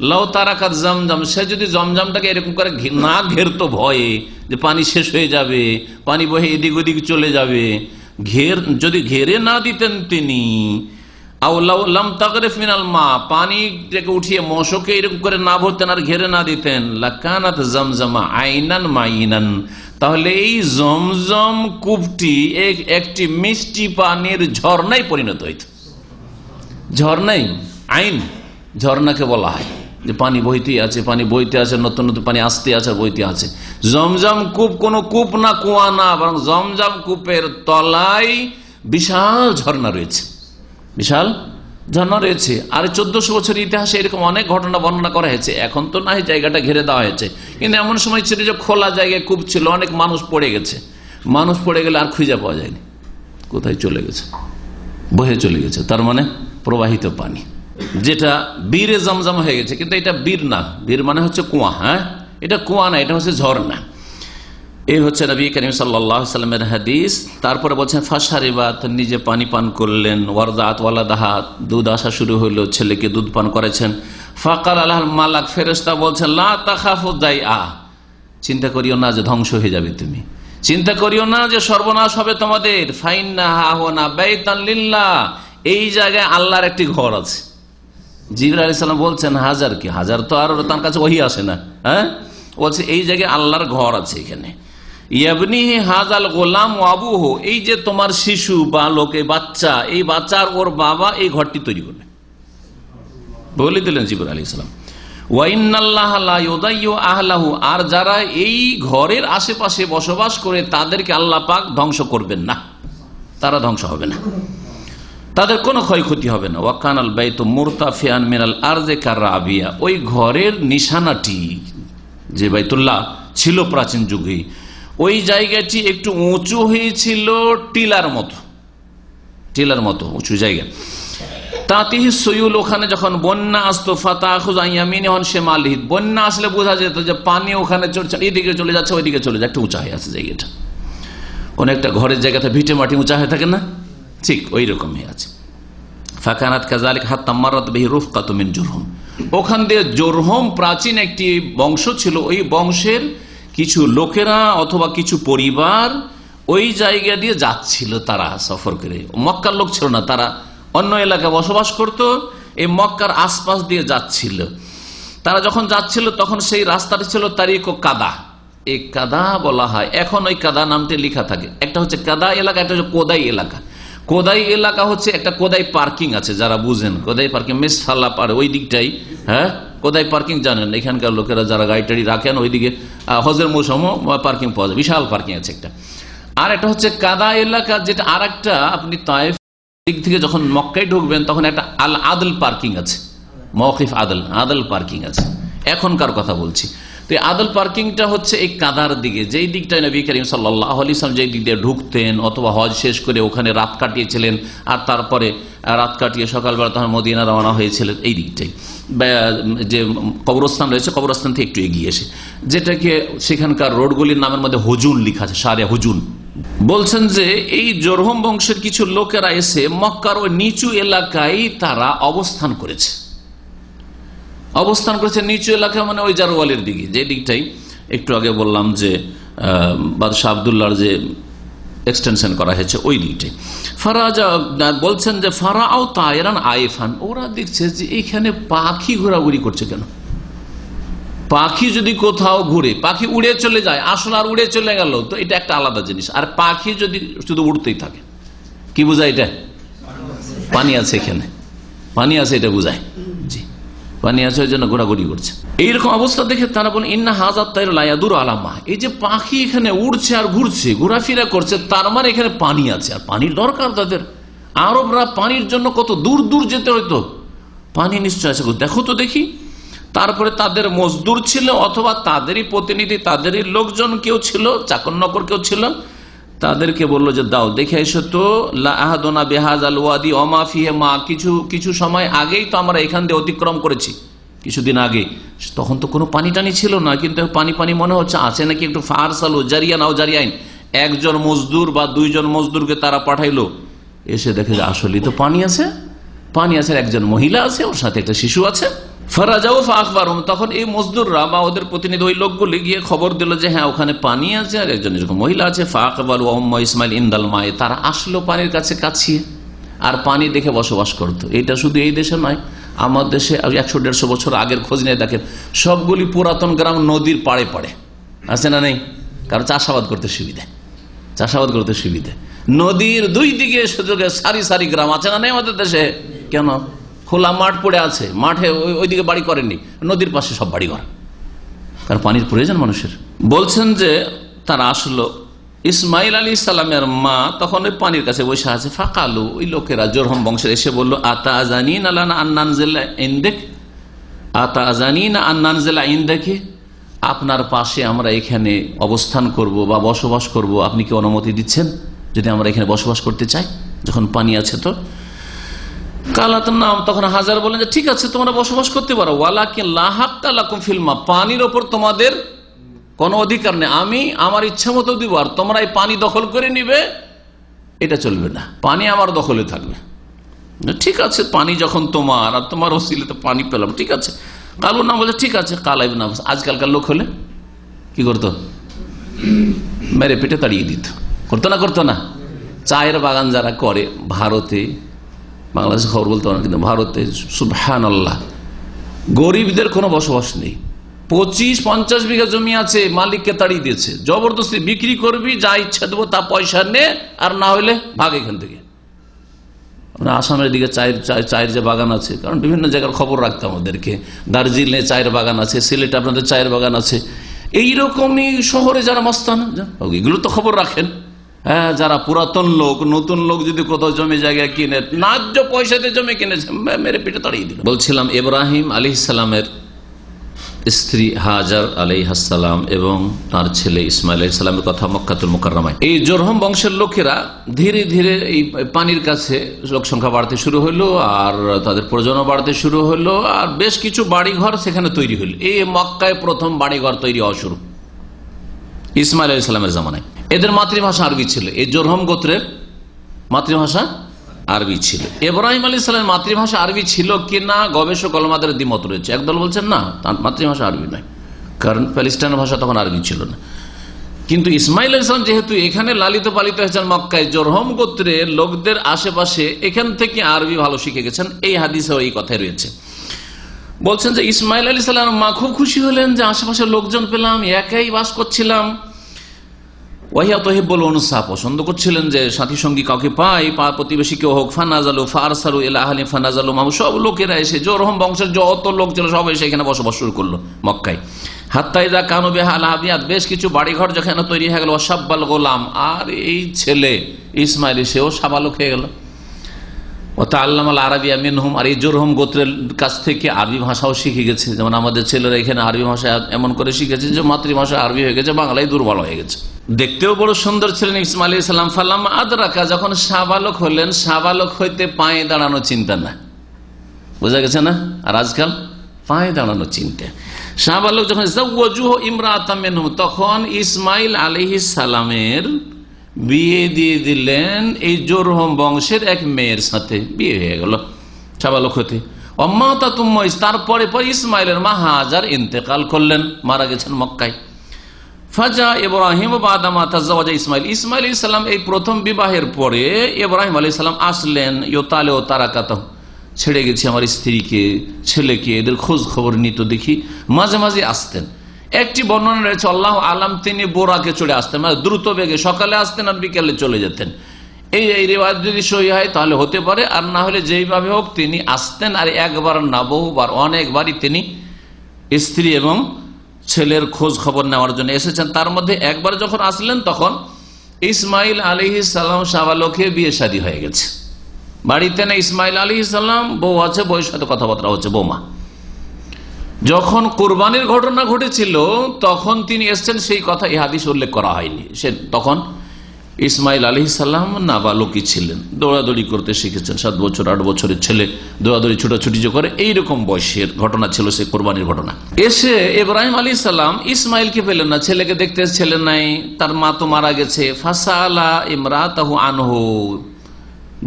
লাউ তারাকাত জমজম, সে যদি জমজমটাকে এরকম করে না ঘেরতো ভয়ে যে পানি শেষ হয়ে যাবে, পানি বহে এদিক ওদিক চলে যাবে, যদি ঘেরে না দিতেন তিনি, পানিটাকে উঠিয়ে মশকে এরকম করে না ভরতেন আর ঘেরে না দিতেন, লাকানাত জমজমা আইনান মাইনান, তাহলে এই জমজম কূপটি একটি মিষ্টি পানির ঝর্ণায় পরিণত হইত। ঝর্ণাই, আইন ঝর্ণাকে বলা হয় যে পানি বইতে আছে, পানি বইতে আছে, নতুন নতুন পানি আসতে আছে, বইতে আছে। জমজম কূপ কোনো কূপ না, কুয়া না, বরং জমজম কূপের তলায় বিশাল ঝর্ণা রয়েছে, বিশাল ঝর্ণা রয়েছে। আর 1400 বছর ইতিহাসে এরকম অনেক ঘটনা বর্ণনা করা হয়েছে। এখন তো না, জায়গাটা ঘিরে দেওয়া হয়েছে, কিন্তু এমন সময় ছিল যে খোলা জায়গায় কূপ ছিল, অনেক মানুষ পড়ে গেছে, মানুষ পড়ে গেলে আর খুঁজে পাওয়া যায়নি, কোথায় চলে গেছে, বহে চলে গেছে। তার মানে প্রবাহিত পানি, যেটা বীরে জমজম হয়ে গেছে। কিন্তু এটা বীর না, বীর মানে হচ্ছে কুয়া, হ্যাঁ, এটা কুয়া না, এটা হচ্ছে ঝর্ণা। এই হচ্ছে নবী করিম সাল্লাল্লাহু আলাইহি ওয়াসাল্লামের হাদিস। তারপরে বলছেন ফাশারিবাত, নিজে পানি পান করলেন, ওয়ারদাত ওয়ালাদাহা, দুধ আসা শুরু হইলো, ছেলেকে দুধ পান করেছেন। ফাকাল আলাল মালাক, ফেরেশতা বলছেন, লা তাখাফু দাইআ, চিন্তা করিও না যে ধ্বংস হয়ে যাবে তুমি, চিন্তা করিও না যে সর্বনাশ হবে তোমাদের। ফাইন্নাহা হুনা বাইতান লিল্লাহ, এই জায়গায় আল্লাহর একটি ঘর আছে। জিবরাইল আলাইহিস সালাম বলছেন, হাজার কি, হাজার তো আর তার কাছে ওহী আসে না, হ্যাঁ, বলছে এই জায়গায় আল্লাহর ঘর আছে। এখানে ইয়াবনিহি হাযাল গোলাম ওয়া আবুহু, এই যে তোমার শিশু বালক, এই বাচ্চা, এই বাচ্চার ওর বাবা এই ঘরটি তৈরি করবে, বলে দিলেন জিবরাইল আলাইহিস সালাম। ওয়া ইন্নাল্লাহা লা ইউদাইয়ু আহলাহু, আর যারা এই ঘরের আশেপাশে বসবাস করে তাদেরকে আল্লাহ পাক ধ্বংস করবেন না, তারা ধ্বংস হবে না, তাদের কোনো ক্ষয়ক্ষতি হবে না। ওয়াকানাল বাইতু মুরতাফিআন মিনাল আরজি কারাবিয়া, ওই ঘরের নিশানাটি, যে বাইতুল্লাহ ছিল প্রাচীন যুগে, ওই জায়গাটি একটু উঁচু হয়েছিল টিলার মতো, টিলার মতো উঁচু জায়গা। তাতিহি সয়ুল, ওখানে যখন বন্যা আসতো, ফাতাখুজ আন ইয়ামিনিহি ওয়া শিমালিহি, বন্যা আসলে বোঝা যেত যে পানি ওখানে চলছে, এদিকে চলে যাচ্ছে, ওইদিকে চলে যাচ্ছে, একটু উঁচা হয়ে আছে জায়গাটা। কোন একটা ঘরের জায়গাতে ভিটে মাটি উঁচা হয়ে থাকে না, ঠিক ওই রকমই আছে। ফাকানাত কাযালিক হাত্তা মারাত বিহি রুফকাতু মিন জুরহুম, ওখান দিয়ে জুরহুম প্রাচীন একটি বংশ ছিল, ওই বংশের কিছু লোকেরা অথবা কিছু পরিবার ওই জায়গা দিয়ে যাচ্ছিল তারা সফর করে। মক্কার লোক ছিল না, তারা অন্য এলাকায় বসবাস করত, এই মক্কার আশপাশ দিয়ে যাচ্ছিল। তারা যখন যাচ্ছিল তখন সেই রাস্তাটা ছিল তারিক ও কাদা। এই কাদা বলা হয়, এখন ওই কাদা নামটি লেখা থাকে। একটা হচ্ছে কাদা এলাকা, একটা হচ্ছে কোদাই এলাকা। কোদাই এলাকা হচ্ছে একটা কোদাই পার্কিং আছে, যারা বুঝেন কোদাই পার্কিং মেসফাল্লা পারে ওই দিকটাই। হ্যাঁ, কোদাই পার্কিং জানেন, এখানকার লোকেরা যারা গাড়ি টাড়ি রাখেন ওইদিকে হজের মৌসুম পার্কিং পাওয়া যায়, বিশাল পার্কিং আছে একটা। আর একটা হচ্ছে কাদা এলাকা, যেটা আর একটা আপনি তায়েফ দিক থেকে যখন মক্কায় ঢুকবেন তখন একটা আল আদল পার্কিং আছে, মওকিফ আদল পার্কিং আছে, এখনকার কথা বলছি। তো এই আদল পার্কিংটা হচ্ছে এই কাদার দিকে, যেই দিকটায় নবী করিম সাল্লাল্লাহু আলাইহি ওয়াসাল্লাম যেই দিক দিয়ে ঢুকতেন অথবা হজ শেষ করে ওখানে রাত কাটিয়েছিলেন, আর তারপরে রাত কাটিয়ে সকালবেলা তখন মদিনা রওনা হয়েছিলেন, এই দিকটাই যে কবরস্থান রয়েছে, কবরস্থান থেকে একটু এগিয়ে এসে, যেটাকে সেখানকার রোডগুলির নামের মধ্যে হুজুন লিখা আছে, সারে হুজুন। বলছেন যে এই জরহুম বংশের কিছু লোকেরা এসে মক্কার ওই নিচু এলাকায় তারা অবস্থান করেছে নিচু এলাকা মানে ওই জারওয়ালের দিকে, যে দিকটাই একটু আগে বললাম যে বাদশাহ আব্দুল্লাহর যে এক্সটেনশন করা হয়েছে ওই দিকটাই। ফারাজা বলছেন যে ফারাও তায়রান আইফান, ওরা দেখছে যে এইখানে পাখি ঘোরাঘুরি করছে কেন। পাখি যদি কোথাও ঘুরে, পাখি উড়ে চলে যায়, আসলে আর উড়ে চলে গেল তো এটা একটা আলাদা জিনিস। আর পাখি যদি শুধু উড়তেই থাকে, কি বোঝায় এটা? পানি আছে, এখানে পানি আছে এটা বোঝায়। জি, পানি আছে ওই জন্য ঘোরাঘুরি করছে। এইরকম অবস্থা দেখে তারা বলেন ইন্না হাজার তাইর লায়াদুর আলামা, এই যে পাখি এখানে উড়ছে আর ঘুরছে, ঘোরাফেরা করছে, তার মানে এখানে পানি আছে, আর পানির দরকার তাদের। আরবরা পানির জন্য কত দূর দূর যেতে হইতো, পানি নিশ্চয় আছে, দেখো তো দেখি। তারপরে তাদের মজদুর ছিল অথবা তাদেরই প্রতিনিধি, তাদেরই লোকজন কেউ ছিল, চাকর নকর কেউ ছিল, তাদেরকে বললো যে দাও দেখে এসো তো লাহাদনা বেহাজ আল ওয়াদি ওমা ফিহে মা, কিছু সময় আগেই তো আমরা এখান দিয়ে অতিক্রম করেছি, কিছুদিন আগে, তখন তো কোনো পানি টানি ছিল না, কিন্তু পানি পানি মনে হচ্ছে আছে নাকি, একটু ফারসাল জারিয়া নাও জারিয়াইন, একজন মজদুর বা দুইজন মজদুরকে তারা পাঠাইলো, এসে দেখে যে আসলেই তো পানি আছে, একজন মহিলা আছে, ওর সাথে একটা শিশু আছে। ফারাজাউ ফাখবারহুম, তখন এই মজদুররা বা ওদের প্রতিনিধি ওই লোকগুলি গিয়ে খবর দিল যে হ্যাঁ ওখানে পানি আছে আর একজন এরকম মহিলা আছে। ফাকবালু উম্মু ইসমাইল ইনদাল মায়ে, তারা আসলো পানির কাছে কাছিয়ে, আর পানি দেখে বসবাস করতো। এটা শুধু এই দেশে নয়, আমার দেশে 100-150 বছর আগের খোঁজ নিয়ে দেখেন, সবগুলি পুরাতন গ্রাম নদীর পাড়ে পাড়ে আছে না নেই? কারণ চাষাবাদ করতে সুবিধে, নদীর দুই দিকে সুযোগে সারি সারি গ্রাম আছে না নেই আমাদের দেশে? কেন? খোলা মাঠ পড়ে আছে, মাঠে ওইদিকে বাড়ি করেননি, নদীর পাশে সব বাড়ি ঘর, কারণ পানির প্রয়োজন মানুষের। বলছেন যে তারা আসলো, ইসমাইল আলী ইসলামের মা তখন ওই পানির কাছে বসে আছে। ফাকালু, ওই লোকেরা জরহম বংশের এসে বললো আতা আজানিন আলানা আন্নানজিলা ইনদেক, আতা আজানিন আন্নানজিলা ইনদেকে, আপনার পাশে আমরা এখানে অবস্থান করব বা বসবাস করব, আপনি কি অনুমতি দিচ্ছেন যদি আমরা এখানে বসবাস করতে চাই যখন পানি আছে? তো কালাতুন নাম, তখন হাজার বলেন যে ঠিক আছে তোমরা বসবাস করতে পারো, ওয়ালাকিন লা হাক্কা লাকুম ফিল মা, পানির ওপর তোমাদের কোনো অধিকার নেই, আমি আমার ইচ্ছা মতো দিব, আর তোমরা এই পানি দখল করে নিবে এটা চলবে না, পানি আমার দখলে থাকবে। ঠিক আছে, পানি যখন তোমার আর তোমার ওসিলাতে পানি পেলাম, ঠিক আছে। কালুর নাম বলে ঠিক আছে। কাল ইবনে আব্বাস, আজকালকার লোক হলে কি করতো? মেরে পেটে তাড়িয়ে দিত, করতো না? চায়ের বাগান যারা করে ভারতে, বাংলাদেশে খবর বলতে পারেন, কিন্তু ভারতে সুবহানাল্লাহ গরিবদের কোনো বসবাস নেই। 25-50 বিঘা জমি আছে, মালিককে তাড়িয়ে দিয়েছে, জবরদস্তি বিক্রি করবি, যা ইচ্ছা দেবো তা পয়সা নে, আর না হলে ভাগ এখান থেকে। আমরা আসামের দিকে চায়ের যে বাগান আছে, কারণ বিভিন্ন জায়গার খবর রাখতে আমাদেরকে, দার্জিলিংয়ে চায়ের বাগান আছে, সিলেটে আপনাদের চায়ের বাগান আছে, এইরকমই শহরে যারা মস্তান এগুলো তো খবর রাখেন। হ্যাঁ, যারা পুরাতন লোক, নতুন লোক যদি কোথাও জমি জায়গা কিনে, ন্যায্য পয়সাতে জমি কিনেছে, মেরে পেটে তাড়িয়ে দিল। বলছিলাম ইব্রাহিম আলাইহিস সালামের স্ত্রী হাজার আলাইহিস সালাম এবং তার ছেলে ইসমাইল আলাইহিস সালামের কথা মক্কাতুল মুকাররমায়। এই জরহম বংশের লোকেরা ধীরে ধীরে এই পানির কাছে লোক সংখ্যা বাড়তে শুরু হলো, আর তাদের প্রজনন বাড়তে শুরু হলো, আর বেশ কিছু বাড়িঘর সেখানে তৈরি হলো। এই মক্কায় প্রথম বাড়িঘর তৈরি হওয়া শুরু ইসমাইল আলাইহিস সালামের জামানায়। এদের মাতৃভাষা আরবি ছিল, এই জরহম গোত্রের মাতৃভাষা আরবি ছিল। ইব্রাহিম আলাইহিস সালামের মাতৃভাষা আরবি ছিল কিনা গবেষক ওলামাদের দ্বিমত রয়েছে। একদল বলছেন না, তার মাতৃভাষা আরবি নয়, কারণ প্যালেস্টাইনের ভাষা তখন আরবি ছিল না। কিন্তু ইসমাইল আলাইহিস সালাম যেহেতু এখানে লালিত পালিত হয়েছেন মক্কায় জরহম গোত্রের লোকদের আশেপাশে, এখান থেকে আরবি ভালো শিখে গেছেন। এই হাদিসে এই কথাই রয়েছে। বলছেন যে ইসমাইল আলাইহিস সালাম মা খুব খুশি হলেন যে আশেপাশে লোকজন পেলাম, একাই বাস করছিলাম। ওয়াহিয়া তুহিব্বুল উনসা, পছন্দ করছিলেন যে সাথী সঙ্গী কাউকে পাই, প্রতিবেশী কেউ হোক। ফানাজালু ফারসালু ইলা আহলি ফানাজালু মাহু, সব লোকেরা এসে, জরহম বংশের যত লোক ছিল সব এসে এখানে বসবাস শুরু করলো মক্কায়। হাত্তা ইযা কানু বিহা আল আবিয়াত, বেশ কিছু বাড়িঘর যেখানে তৈরি হয়ে গেল। ওয়াশাব্বাল গোলাম, আর এই ছেলে ইসমাইল সেও সাবালক হয়ে গেল। ওয়াতাআল্লামাল আরাবিয়া মিনহুম, আর এই জরহম গোত্রের কাছ থেকে আরবি ভাষাও শিখে গেছে। যেমন আমাদের ছেলেরা এখানে আরবি ভাষা এমন করে শিখেছে যে মাতৃভাষা আরবি হয়ে গেছে, বাংলায় দুর্বল হয়ে গেছে। দেখতেও বড় সুন্দর ছিলেন ইসমাইল আলাইহিস সালাম। ফালাম আদরাকা, যখন সাবালক হলেন, সাবালক হইতে পায়ে দাঁড়ানো চিন্তা না, বোঝা গেছে না? আর আজকাল পায়ে দাঁড়ানো চিন্তা। সাবালক যখন যাওয়াজুহু ইমরাতাম মিনহুম, তখন ইসমাইল আলাইহিস সালামের বিয়ে দিয়ে দিলেন এই জরহম বংশের এক মেয়ের সাথে, বিয়ে হয়ে গেল সাবালক হতে। অম্মাতা তুম্মাইস, তারপরে পর ইসমাইলের মা হাজার ইন্তেকাল করলেন, মারা গেছেন মক্কায়। ফাজা ইব্রাহিম বাদামা তাজাওয়াজা ইসমাইল, ইসমাইল আলাইহিস সালাম এই প্রথম বিবাহের পরে ইব্রাহিম আলাইহিস সালাম আসলেন। ইউতালে ও তারাকাত, ছেড়ে গেছি আমার স্ত্রীকে, ছেলেকে, এদের খোঁজ খবর নিত দেখি, মাঝে মাঝে আসতেন। একটি বর্ণনা রয়েছে আল্লাহ আলাম, তিনি বোরাকে চড়ে আসতেন, মানে দ্রুত বেগে, সকালে আসতেন আর বিকেলে চলে যেতেন। এই রিওয়ায়াত যদি সহি হয় তাহলে হতে পারে, আর না হলে যেইভাবে হোক তিনি আসতেন। আর একবার না বহুবার, অনেকবারই তিনি স্ত্রী এবং ছেলের খোঁজ খবর নেওয়ার জন্য এসেছেন। তার মধ্যে একবার যখন আসলেন তখন ইসমাইল আলাইহিস সালাম সাবালকে বিয়ে শাদী হয়ে গেছে, বাড়িতে না ইসমাইল আলাইহিস সালাম, বউ আছে, বউয়ের সাথে কথাবার্তা হচ্ছে, বৌমা। যখন কুরবানির ঘটনা ঘটেছিল তখন তিনি এসছেন, সেই কথা এই হাদিস উল্লেখ করা হয়নি। সে তখন ইসমাইল আলাইহিস সালাম নাবালকই ছিলেন, দৌড়াদৌড়ি করতে শিখেছেন। 7 বছর 8 বছরের ছেলে দৌড়াদৌড়ি ছোটাছুটি যে করে, এইরকম বয়সের ঘটনা ছিল সে কোরবানির ঘটনা। এসে ইব্রাহিম আলাইহিস সালাম ইসমাইলকে পেলেন না, ছেলেকে দেখতে ছেলে নাই, তার মা তো মারা গেছে। ফাসালা ইমরাতাহু আনহু,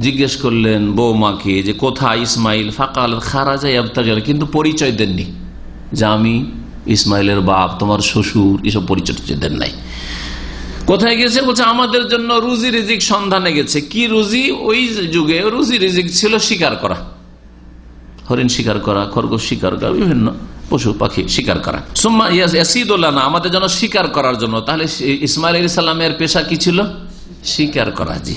জিজ্ঞেস করলেন বৌমাকে যে কোথায় ইসমাইল। ফাকাল খারাজা ইয়াবতাগি, কিন্তু পরিচয় দেননি যে আমি ইসমাইলের বাপ, তোমার শ্বশুর, এসব পরিচয় দেন নাই। কোথায় গেছে? বলছে আমাদের জন্য রুজি রিজিক সন্ধানে গেছে। কি রুজি? ওই যুগে রুজি রিজিক ছিল শিকার করা, হরিণ শিকার করা, খরগোশ শিকার করা, বিভিন্ন পশু পাখি শিকার করা। সুম্মা ইয়াসিদুল্লাহ, আমাদের জন্য শিকার করার জন্য। তাহলে ইসমাইল আলাইহিস সালামের পেশা কি ছিল? শিকার করা। জি,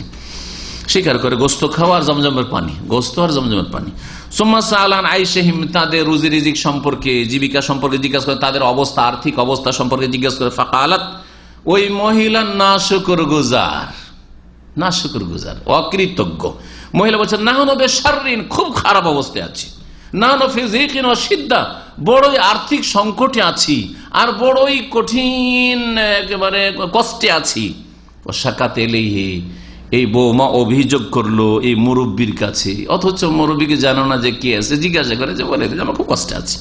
শিকার করে গোস্ত খাওয়া আর জমজমের পানি, গোস্ত আর জমজমের পানি। সুম্মা সাআলান আইশাহিম, তাদের রুজি রিজিক সম্পর্কে, জীবিকা সম্পর্কে জিজ্ঞাসা করে, তাদের অবস্থা, আর্থিক অবস্থা সম্পর্কে জিজ্ঞাসা করে। ফাকালাত, ওই মহিলা নাশুকর গুজার, অকৃতজ্ঞ মহিলা বলছেন, না নবে শাররিন, খুব খারাপ অবস্থায় আছি, না নফি যিকিন ওয়া শিদ্দা, বড়ই আর্থিক সংকটে আছি আর বড়ই কঠিন একেবারে কষ্টে আছি। ওয়াশাকাত ইলাইহি, এই বৌমা অভিযোগ করলো এই মুরব্বীর কাছে, অথচ মুরব্বীকে জানো না যে কে আছে, জিজ্ঞাসা করে যে বলে আমার খুব কষ্টে আছি।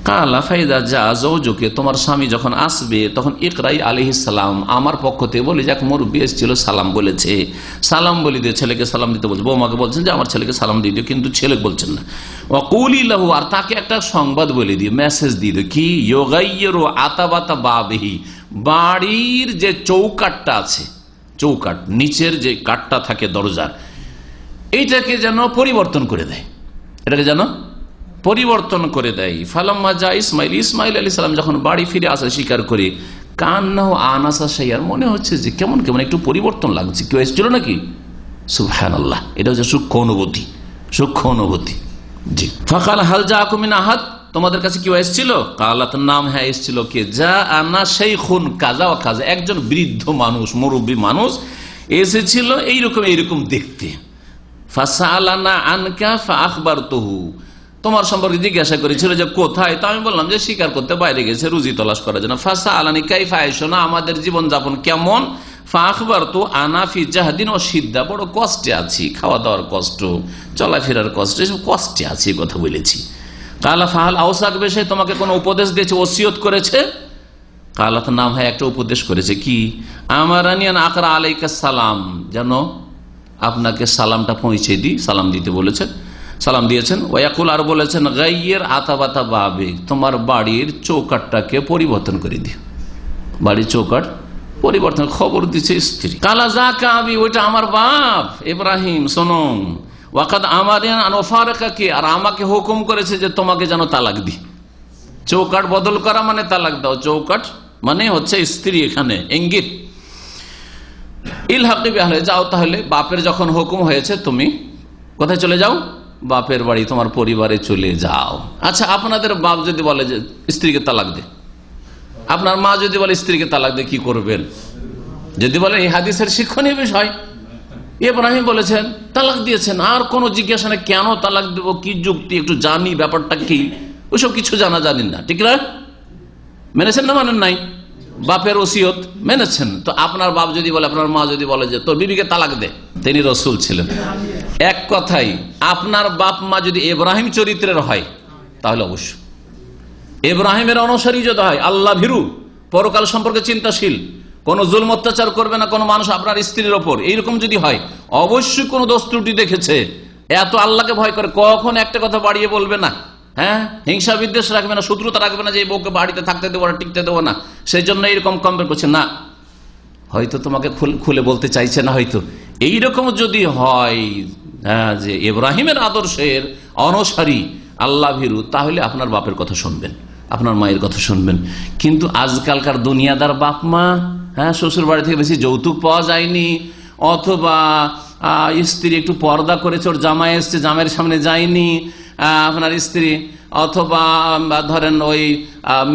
কালা ফাইদা যা জৌজকে, তোমার স্বামী যখন আসবে তখন ইকরাই আলাইহিস সালাম, আমার পক্ষ থেকে বলি, যাক মুরব্বী এসেছিল সালাম বলেছে, সালাম বলি দিয়ে ছেলেকে সালাম দিতে বলছে। বৌমাকে বলছেন যে আমার ছেলেকে সালাম দিয়ে দিও, কিন্তু ছেলে বলছেন না। ওয়াকুলি লাহু, আর তাকে একটা সংবাদ বলে দিও, মেসেজ দিয়ে দিও, কি ইউগাইয়িরু আতাবাতা বাবিহি, বাড়ির যে চৌকাটটা আছে, চৌকাট নিচের যে কাঠটা থাকে দরজার, এইটাকে যেন পরিবর্তন করে দেয়, এটাকে যেন পরিবর্তন করে দেয়। ফালাম্মা যা ইসমাইল, ইসমাইল আলাইহিস সালাম যখন বাড়ি ফিরে আসে শিকার করে, কান্নাহু আনাসা শাইয়ার, মনে হচ্ছে যে কেমন কেমন একটু পরিবর্তন লাগছে, কেউ এসেছিল নাকি? সুবহানাল্লাহ, এটা হচ্ছে সূক্ষ্ম অনুভূতি, সূক্ষ্ম অনুভূতি। জি। ফাকাল হাল জাআকুম মিন আহাদ, তোমাদের কাছে কেউ এসেছিল? কালাত, নাম, হ্যাঁ এসেছিল। কে? যা আনা শাইখুন কাজা ওয়া কাজা, একজন বৃদ্ধ মানুষ, মুরব্বী মানুষ এসেছিল এইরকম দেখতে। ফাসালানা আনকা ফাআখবারতুহু, তোমার সম্পর্কে জিজ্ঞাসা করেছিল যে কোথায়, তা আমি বললাম যে শিকার করতে বাইরে গেছে রুজি তলাশ করার জন্য। ফাসা আলানি কাইফা আইশুনা, আমাদের জীবন যাপন কেমন। ফাআখবারতু আনা ফি জাহদিন ও সিদ্ধা, বড় কষ্টে আছি, খাওয়া দাওয়ার কষ্ট, চলাফেরার কষ্ট, এসব কষ্টে আছি, কথা বলেছি। কালা ফাহাল আওসাক বেশে, তোমাকে কোনো উপদেশ দিয়েছে, ওসিয়ত করেছে? কালাত, নাম, হয় একটা উপদেশ করেছে। কি? আমারানিয়ান আকরা আলাইকা সালাম, যেন আপনাকে সালামটা পৌঁছে দিই, সালাম দিতে বলেছেন, সালাম দিয়েছেন। ওয়াকুল, আর বলেছেন, গাইয়ের আতাবাতা বাবে, তোমার বাড়ির চৌকাটটাকে পরিবর্তন করে দিও, বাড়ির চৌকাট পরিবর্তন, খবর দিচ্ছে স্ত্রী, কালা যা কাবি, ওইটা আমার বাপ ইব্রাহিম, শোনো, ওয়াকাদ আমারিন আন ওয়াফারাকাকি, আর আমাকে হুকুম করেছে যে তোমাকে যেন তালাক দি। চৌকাট বদল করা মানে তালাক দাও, চৌকাট মানে হচ্ছে স্ত্রী, এখানে ইঙ্গিত। ইলহাকি বিআহলি, যাও তাহলে, বাপের যখন হুকুম হয়েছে তুমি কোথায় চলে যাও? বাপের বাড়ি, তোমার পরিবারে চলে যাও। আচ্ছা, আপনাদের বাপ যদি বলে যে স্ত্রীকে তালাক দে, আপনার মা যদি বলে স্ত্রীকে তালাক দে, কি করবেন? যদি বলে এই হাদিসের শিক্ষণীয় বিষয়, ইব্রাহিম বলেছেন, তালাক দিয়েছেন, আর কোন জিজ্ঞাসা নেই কেন তালাক দেবো, কি যুক্তি, একটু জানি ব্যাপারটা কি, ওইসব কিছু জানেন না, ঠিক না? মেনেছেন না মানেন নাই? বাপের ওসিয়ত মেনেছেন। তো আপনার বাপ যদি বলে, আপনার মা যদি বলে যে তোর বিবিকে তালাক দে, তিনি রসুল ছিলেন, এক কথাই আপনার বাপ মা যদি ইব্রাহিম চরিত্রের হয় তাহলে অবশ্য, ইব্রাহিমের অনুসারী যদি হয়, আল্লাহ ভীরু, পরকাল সম্পর্কে চিন্তাশীল, কোন জুলম অত্যাচার করবে না কোনো মানুষ আপনার স্ত্রীর ওপর, এইরকম যদি হয়, অবশ্যই কোনো দোষ ত্রুটি দেখেছে, এত আল্লাহকে ভয় করে, কখন একটা কথা বাড়িয়ে বলবে না, হ্যাঁ, হিংসা বিদ্বেষ রাখবে না, শত্রুতা রাখবে না যে এই বউকে বাড়িতে থাকতে দেবো না, টিকতে দেবো না, সেই জন্য এইরকম কম্পেয়ার করছে না, হয়তো তোমাকে খুলে বলতে চাইছে না, হয়তো এইরকম যদি হয়, হ্যাঁ, যে ইব্রাহিমের আদর্শের অনুসারী, আল্লাহ ভীরু, তাহলে আপনার বাপের কথা শুনবেন, আপনার মায়ের কথা শুনবেন। কিন্তু আজকালকার দুনিয়াদার বাপ মা, হ্যাঁ, শ্বশুর বাড়ি থেকে বেশি যৌতুক পাওয়া যায়নি, অথবা স্ত্রী একটু পর্দা করেছে, ওর জামাই এসছে, জামাইয়ের সামনে যায়নি আপনার স্ত্রী, অথবা ধরেন ওই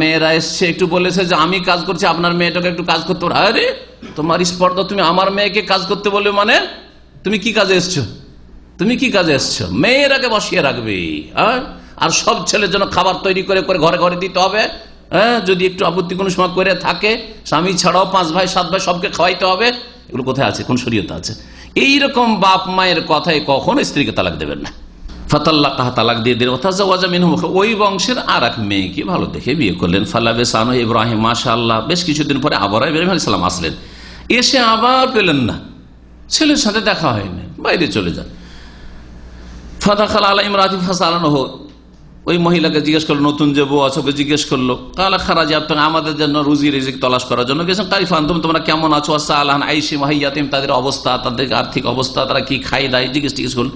মেয়েরা এসছে একটু বলেছে যে আমি কাজ করছি, আপনার মেয়েটাকে একটু কাজ করতে পারো, আরে তোমার স্পর্ধা, তুমি আমার মেয়েকে কাজ করতে বলবে, মানে তুমি কি কাজে এসছো, তুমি কি কাজে এসছো? মেয়েরাকে বসিয়ে রাখবে, আর সব ছেলের জন্য খাবার তৈরি করে করে ঘরে ঘরে দিতে হবে, হ্যাঁ, যদি একটু আপত্তি কোনো সময় করে থাকে, স্বামী ছাড়াও 5 ভাই 7 ভাই সবকে খাওয়াইতে হবে, এগুলো কোথায় আছে, কোন শরীয়তে আছে? এইরকম বাপ মায়ের কথায় কখনো স্ত্রীকে তালাক দেবেন না। ফাতাল্লাকাহা, তালাক দিয়ে দিলেন। ওয়াতাজাওয়াজা মিনহু, ওই বংশের আর এক মেয়েকে ভালো দেখে বিয়ে করলেন। ফালাবেসানু ইব্রাহিম, মাশাআল্লাহ, বেশ কিছুদিন পরে আবার ইব্রাহিম আলাইহিস সালাম আসলেন, এসে আবার পেলেন না, ছেলের সাথে দেখা হয়নি, বাইরে চলে যান। ফাদাখালা আলা ইমরাতি ফাসালানহু, ওই মহিলাকে জিজ্ঞেস করলো, নতুন যে বউ আছে ওকে জিজ্ঞেস করলো, কালা খারাজি, আপনারা আমাদের জন্য রুজি রিজিক তলাশ করার জন্য গেছেন, কাইফান, তোমরা কেমন আছো, আসালান আইসি মাহিয়াতিম, তাদের অবস্থা, তাদের আর্থিক অবস্থা, তারা কি খাই দায়, জিজ্ঞেস করল।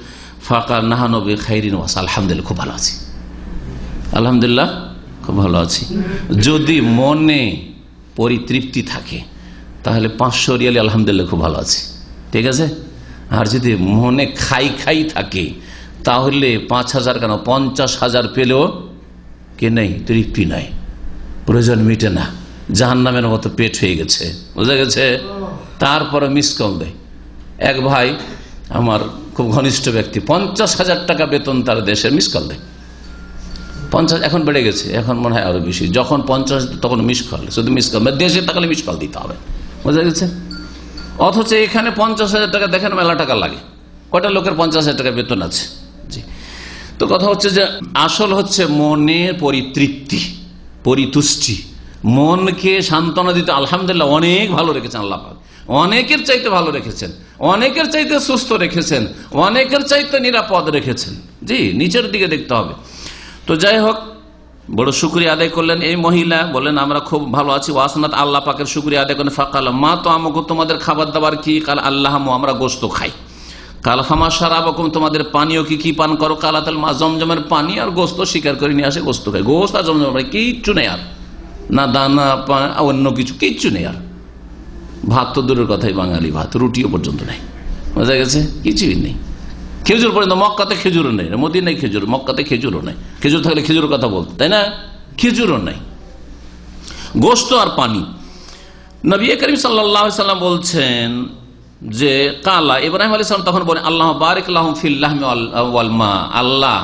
ফাকা নাহানু বিখাইরিন ওয়াস, আলহামদুলিল্লাহ, খুব ভালো আছি, আলহামদুলিল্লাহ খুব ভালো আছি। যদি মনে পরিতৃপ্তি থাকে তাহলে 500 রিয়ালি আলহামদুলিল্লাহ খুব ভালো আছি, ঠিক আছে। আর যদি মনে খাই থাকে তাহলে 5,000 কেন 50,000 পেলেও কে নেই, তৃপ্তি নাই, প্রয়োজন মিটে না, জাহান্নামের মতো পেট হয়ে গেছে, বোঝা গেছে। তারপরে মিস কল দেয়। এক ভাই আমার খুব ঘনিষ্ঠ ব্যক্তি, 50,000 টাকা বেতন তার দেশের, মিস কল দেয় 50, এখন বেড়ে গেছে, এখন মনে হয় আরো বেশি, যখন 50 তখন মিস কল, শুধু মিস কল, দেশে থাকলে মিস কল দিতে হবে, বোঝা গেছে। অথচ এখানে 50,000 টাকা দেখেন মেলা টাকা লাগে, কটা লোকের 50,000 টাকা বেতন আছে। জি, তো কথা হচ্ছে যে আসল হচ্ছে মনের পরিতৃপ্তি, পরিতুষ্টি, মনকে সান্ত্বনা দিতে। আলহামদুলিল্লাহ অনেক ভালো রেখেছেন আল্লাহ পাক, অনেকের চাইতে ভালো রেখেছেন, অনেকের চাইতে সুস্থ রেখেছেন, অনেকের চাইতে নিরাপদ রেখেছেন। জি, নিচের দিকে দেখতে হবে। তো যাই হোক, বড় শুকরিয়া আদায় করলেন এই মহিলা, বলেন আমরা খুব ভালো আছি। ওয়াসনাত, আল্লাহ পাকের শুকরিয়া আদায় করেন। ফাকাল মা তো আমাকে, তোমাদের খাবার দাবার কি? কাল আল্লাহ, আমরা গোস্ত খাই। কাল খামা সারাবকম, তোমাদের পানীয় কি কি পান করো? কালাতাল মা, জমজমের পানি আর গোস্ত শিকার করে নিয়ে আসে, গোস্ত খাই। গোস্ত আর জমজমের পানি, কিচ্ছু নেই আর, না দানা অন্য কিছু কিচ্ছু নেই আর। ভাত তো দূরের কথাই, বাঙালি ভাত, রুটিও পর্যন্ত নেই, বোঝা গেছে, কিছুই নেই। খেজুর পর্যন্ত, মক্কাতে খেজুরও নেই, মদিনায় খেজুর, মক্কাতে খেজুরও নেই। খেজুর থাকলে খেজুরের কথা বলতো, তাই না? খেজুরও নেই, গোস্ত আর পানি। নবী করিম সাল্লাল্লাহু আলাইহি ওয়াসাল্লাম বলছেন যে কালা, ইব্রাহিম আলাইহিস সালাম তখন বলেন, আল্লাহ বারিক লাহুম ফিল লাহমি ওয়াল মা, আল্লাহ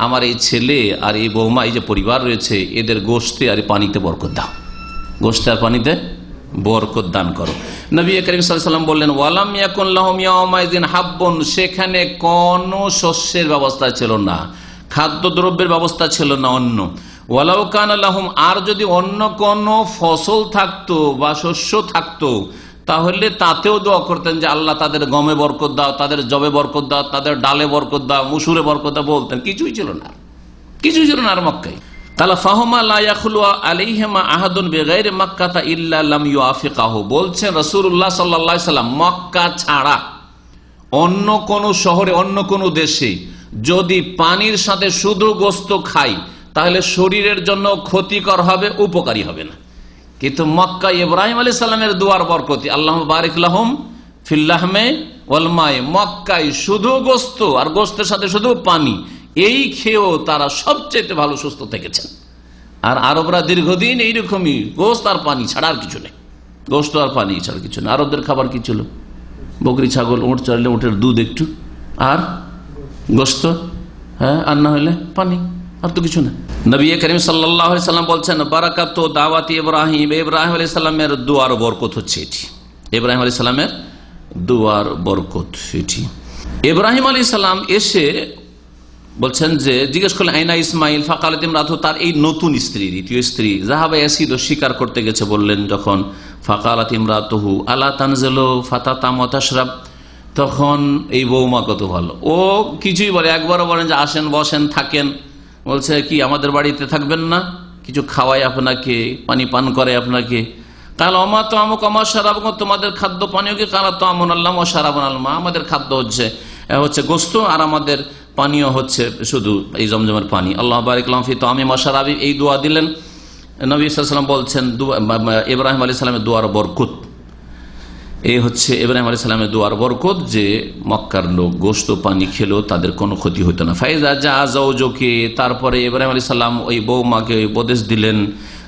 আমার এই ছেলে আর এই বৌমা, এই যে পরিবার রয়েছে, এদের গোশতে আর পানিতে বরকত দাও, গোশতে আর পানিতে বরকত দান করো। নবী করিম সাল্লাল্লাহু আলাইহি ওয়াসাল্লাম বললেন, ওয়ালাম ইয়াকুন লাহুম ইয়াউমাইযিন হাব্বুন, সেখানে কোনো শস্যের ব্যবস্থা ছিল না, খাদ্যদ্রব্যের ব্যবস্থা ছিল না অন্য। ওয়ালাউ কানা লাহুম, আর যদি অন্য কোন ফসল থাকতো বা শস্য থাকতো তাহলে তাতেও দোয়া করতেন যে আল্লাহ তাদের গমে বরকত দাও, তাদের জবে বরকত দাও, তাদের ডালে বরকত দাও, মুসুরে বরকত দাও, বলতেন। কিছুই ছিল না, কিছুই ছিল না আর মক্কায়। কালা ফাহুমা লা ইয়াখলু আলাইহিমা আহাদুন বিগাইরি মাক্কাতা ইল্লা লাম ইউআফিকাহু। বলছেন রাসূলুল্লাহ সাল্লাল্লাহু আলাইহি সাল্লাম, মক্কা ছাড়া অন্য কোন শহরে, অন্য কোন দেশে যদি পানির সাথে শুধু গোশত খাই তাহলে শরীরের জন্য ক্ষতিকর হবে, উপকারী হবে না। কিন্তু মক্কা ইব্রাহিম আলাইহিস সালামের দুয়ার বরকতি, আল্লাহুম্মা বারিক লাহুম ফিল লাহমি ওয়াল মাই, মক্কায় শুধু গোশত আর গোশতের সাথে শুধু পানি, এই খেয়েও তারা সবচেয়ে ভালো সুস্থ থেকেছেন। আর আরবরা দীর্ঘদিন এইরকমই গোশত আর পানি ছাড়া আর কিছু নেই, গোশত আর পানি ছাড়া কিছু নেই। আরবদের খাবার কি ছিল? বকরি, ছাগল, উঁট চড়লে উঁটের দুধ একটু, আর গোশত, হ্যাঁ, আর না হলে পানি, আর তো কিছু না। নবী করিম সাল্লাল্লাহু আলাইহি সাল্লাম বলছেন, বারাকাত দাওয়াতি ইব্রাহিম, ইব্রাহিম আলাইহিস সালামের দুয়ার বরকত হচ্ছে এটি, ইব্রাহিম আলাইহিস সালামের দুয়ার বরকত এটি। ইব্রাহিম আলাইহিস সালাম এসে বলছেন যে, জিজ্ঞেস করলেন আইনা ইসমাইল, ফাকালাত ইমরাতু, তার এই নতুন স্ত্রী, দ্বিতীয় স্ত্রী, যাহাবা ইয়াসিদ, শিকার করতে গেছে, বললেন যখন, ফাকালাত ইমরাতুহু আলা তানজিলু ফাতাতাম ওয়া তাশরাব, তখন এই বৌমা কত ভালো, ও কিছুই বলে, একবারও বলেন যে আসেন বসেন থাকেন, বলছে কি আমাদের বাড়িতে থাকবেন না, কিছু খাওয়াই আপনাকে, পানি পান করে আপনাকে। কাল অমা তো আমক অমা সারাব, তোমাদের খাদ্য পানীয় কি? কালা তো আমন আল্লাহ ও সারাবন আলমা, আমাদের খাদ্য হচ্ছে গোশত আর আমাদের পানীয় হচ্ছে শুধু এই জমজমের পানি। আল্লাহ বারিক লাহুম ফি তাআমি ওয়া শারাবি, এই দোয়া দিলেন। নবী সাল্লাল্লাহু আলাইহি ওয়াসাল্লাম বলছেন ইব্রাহিম আলাইহিস সালামের দোয়ার বরকত, এই হচ্ছে ইব্রাহিম আলাইহিস সালামের দোয়ার বরকত, যে মক্কার লোক গোশত পানি খেলেও তাদের কোনো ক্ষতি হতো না। ফাইজা জা যাওজুকি, তারপরে ইব্রাহিম আলাইহিস সালাম ওই বৌমাকে উপদেশ দিলেন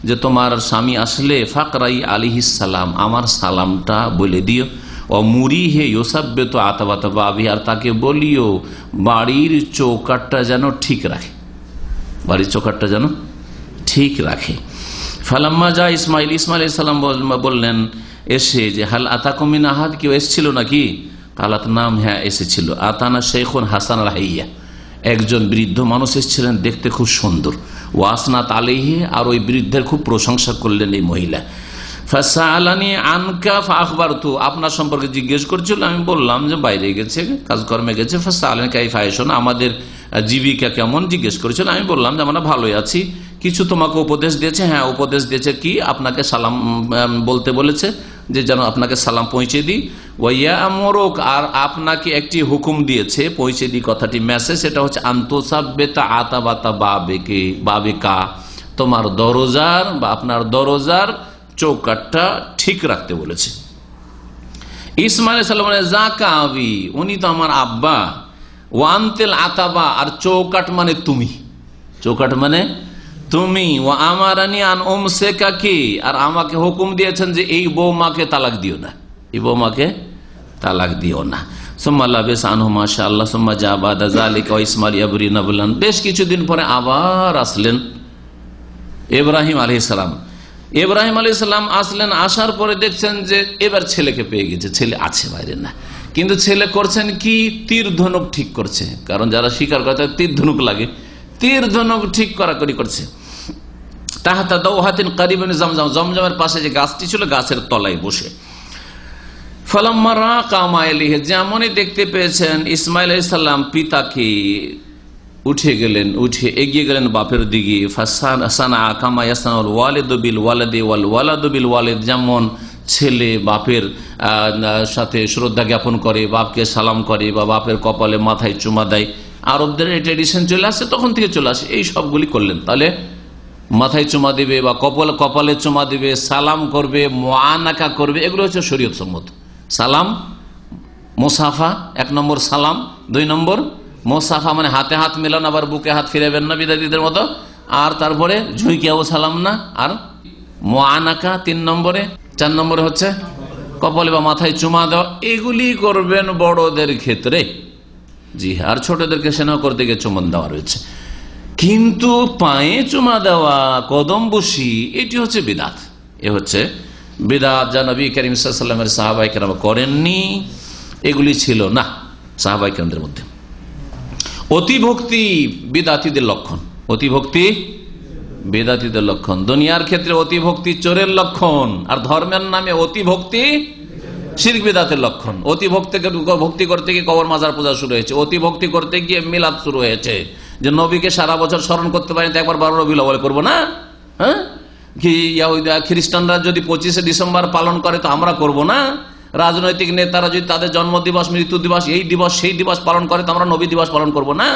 যে তোমার স্বামী আসলে ফাকরাই আলাইহিস সালাম, আমার সালামটা বলে দিও, ও মুরি হে ইউসাব্বিত আতাবাতা বাবি, আর তাকে বলিও বাড়ির চৌকাটটা যেন ঠিক রাখে, বাড়ির চৌকাটটা যেন ঠিক রাখে। ফালাম্মা যা ইসমাইল, ইসমাইল আলাইহিস সালাম বললেন এসে যে, হাল আতাকুম মিন আহাদ, কেউ এসেছিল নাকি? কালাত নাম, হ্যাঁ এসেছিল। আতানা শেখুন হাসান আল হাইয়া, একজন বৃদ্ধ মানুষ এসেছিলেন, দেখতে খুব সুন্দর। ওয়াসনাত আলাইহি, আর ওই বৃদ্ধের খুব প্রশংসা করলেন এই মহিলা। ফাসালানি আনকা ফাখবারতু, আপনার সম্পর্কে জিজ্ঞেস করছিল, আমি বললাম যে বাইরে গেছে, কাজকর্মে গেছে। ফাসালানি কাইফা আইশুন, আমাদের জীবিকা কেমন জিজ্ঞেস করেছিল, আমি বললাম যে আমরা ভালোই আছি। কিছু তোমাকে উপদেশ দিয়েছে? হ্যাঁ উপদেশ দিয়েছে, কি? আপনাকে সালাম বলতে বলেছে, যে যেন আপনাকে সালাম পৌঁছে দিই। ওয়াইয়া আমরক, আর আপনাকে একটি হুকুম দিয়েছে, পৌঁছে দিই কথাটি মেসেজ, সেটা হচ্ছে আন্তসাব্বেতা আতাবাতা বাবেকে বাবেকা, তোমার দরজার বা আপনার দরজার চৌকাটটা ঠিক রাখতে বলেছে। ইসমাইল আলাইহিস সালাম জাকা আবি, উনি তো আমার আব্বা। ওয়ান্তেল আতাবা, আর চৌকাট মানে তুমি, চৌকাট মানে তুমি। ও আমারানি আন উমসিকাকি, আর আমাকে হুকুম দিয়েছেন যে এই বৌমাকে তালাক দিও না, এই বৌমাকে তালাক দিও না। সুম্মা লাবিস আনহু মাশাআল্লাহ সুম্মা জা বাদা যালিকা ওয়া ইসমাইল ইয়াবরিনা বললেন। বেশ কিছুদিন পরে আবার আসলেন ইব্রাহিম আলাইহিস সালাম। ইব্রাহিম আলাইহিস সালাম আসলেন, আসার পরে দেখছেন যে এবার ছেলেকে পেয়ে গেছে, ছেলে আছে বাইরে না, কিন্তু ছেলে করছেন কি? তীর ধনুক ঠিক করছে, কারণ যারা শিকার করে তাদের তীর ধনুক লাগে, তীর ধনুক ঠিক করাকরি করছে। তাহাতা দাওহাতিন কারিবিন জমজম, জমজমের পাশে যে গাছটি ছিল, গাছের তলায় বসে। ফালাম্মা রাকা মা ইলাইহি, যেমনই দেখতে পেয়েছেন ইসমাইল আলাইহিস সালাম পিতাকে, উঠে গেলেন, উঠে এগিয়ে গেলেন বাপের দিকে। ফাসানা কামা ইয়াসনাউল ওয়ালিদু বিল ওয়ালাদি ওয়াল ওয়ালাদু বিল ওয়ালিদ, যেমন ছেলে বাপের সাথে শ্রদ্ধা জ্ঞাপন করে, বাপকে সালাম করে, বা বাপের কপালে মাথায় চুমা দেয়, আরবদের এই ট্রেডিশন চলে আসে, তখন থেকে চলে আসে, এই সবগুলি করলেন। তাহলে মাথায় চুমা দিবে বা কপালে চুমা দিবে, সালাম করবে, মুআনাকা করবে, এগুলো হচ্ছে শরীয়ত সম্মত। সালাম মুসাফা, 1 নম্বর সালাম, 2 নম্বর মুসাফা মানে হাতে হাত মেলান, আবার বুকে হাত ফিরাবেন না বিদাতিদের মতো, আর তারপরে ঝুঁকিয়াও সালাম না, আর মুআনাকা 3 নম্বরে, 4 নম্বরে হচ্ছে কপালে বা মাথায় চুমা দেওয়া, এগুলি করবেন বড়দের ক্ষেত্রে। জি, আর ছোটদেরকে সেনাও করতে গিয়ে চুমন দেওয়া রয়েছে। কিন্তু পায়ে চুমা দেওয়া, কদম বসি, এটি হচ্ছে বিদাত। এ হচ্ছে বিদাত, যা নবী করিম সাল্লাল্লাহু আলাইহি ওয়াসাল্লামের সাহাবায়ে কেরাম করেননি, এগুলি ছিল না সাহাবায়ে কেরামদের মধ্যে। অতিভক্তি বিদাতীদের লক্ষণ, অতিভক্তি বেদাতীদের লক্ষণ। দুনিয়ার ক্ষেত্রে অতিভক্তি চোরের লক্ষণ, আর ধর্মের নামে অতিভক্তি শিরক বিদআতের লক্ষণ। অতি ভক্তি করতে গিয়ে কবর মাজার পূজা শুরু হয়েছে, অতি ভক্তি করতে গিয়ে মিলাদ শুরু হয়েছে, যে নবীকে সারা বছর স্মরণ করতে পারেন তো একবার 12 রবিউল আউয়াল করবো না? হ্যাঁ, কি খ্রিস্টানরা যদি 25শে ডিসেম্বর পালন করে তো আমরা করব না? রাজনৈতিক নেতারা যদি তাদের জন্ম দিবস, মৃত্যু দিবস, এই দিবস সেই দিবস পালন করে তো আমরা নবী দিবস পালন করব না?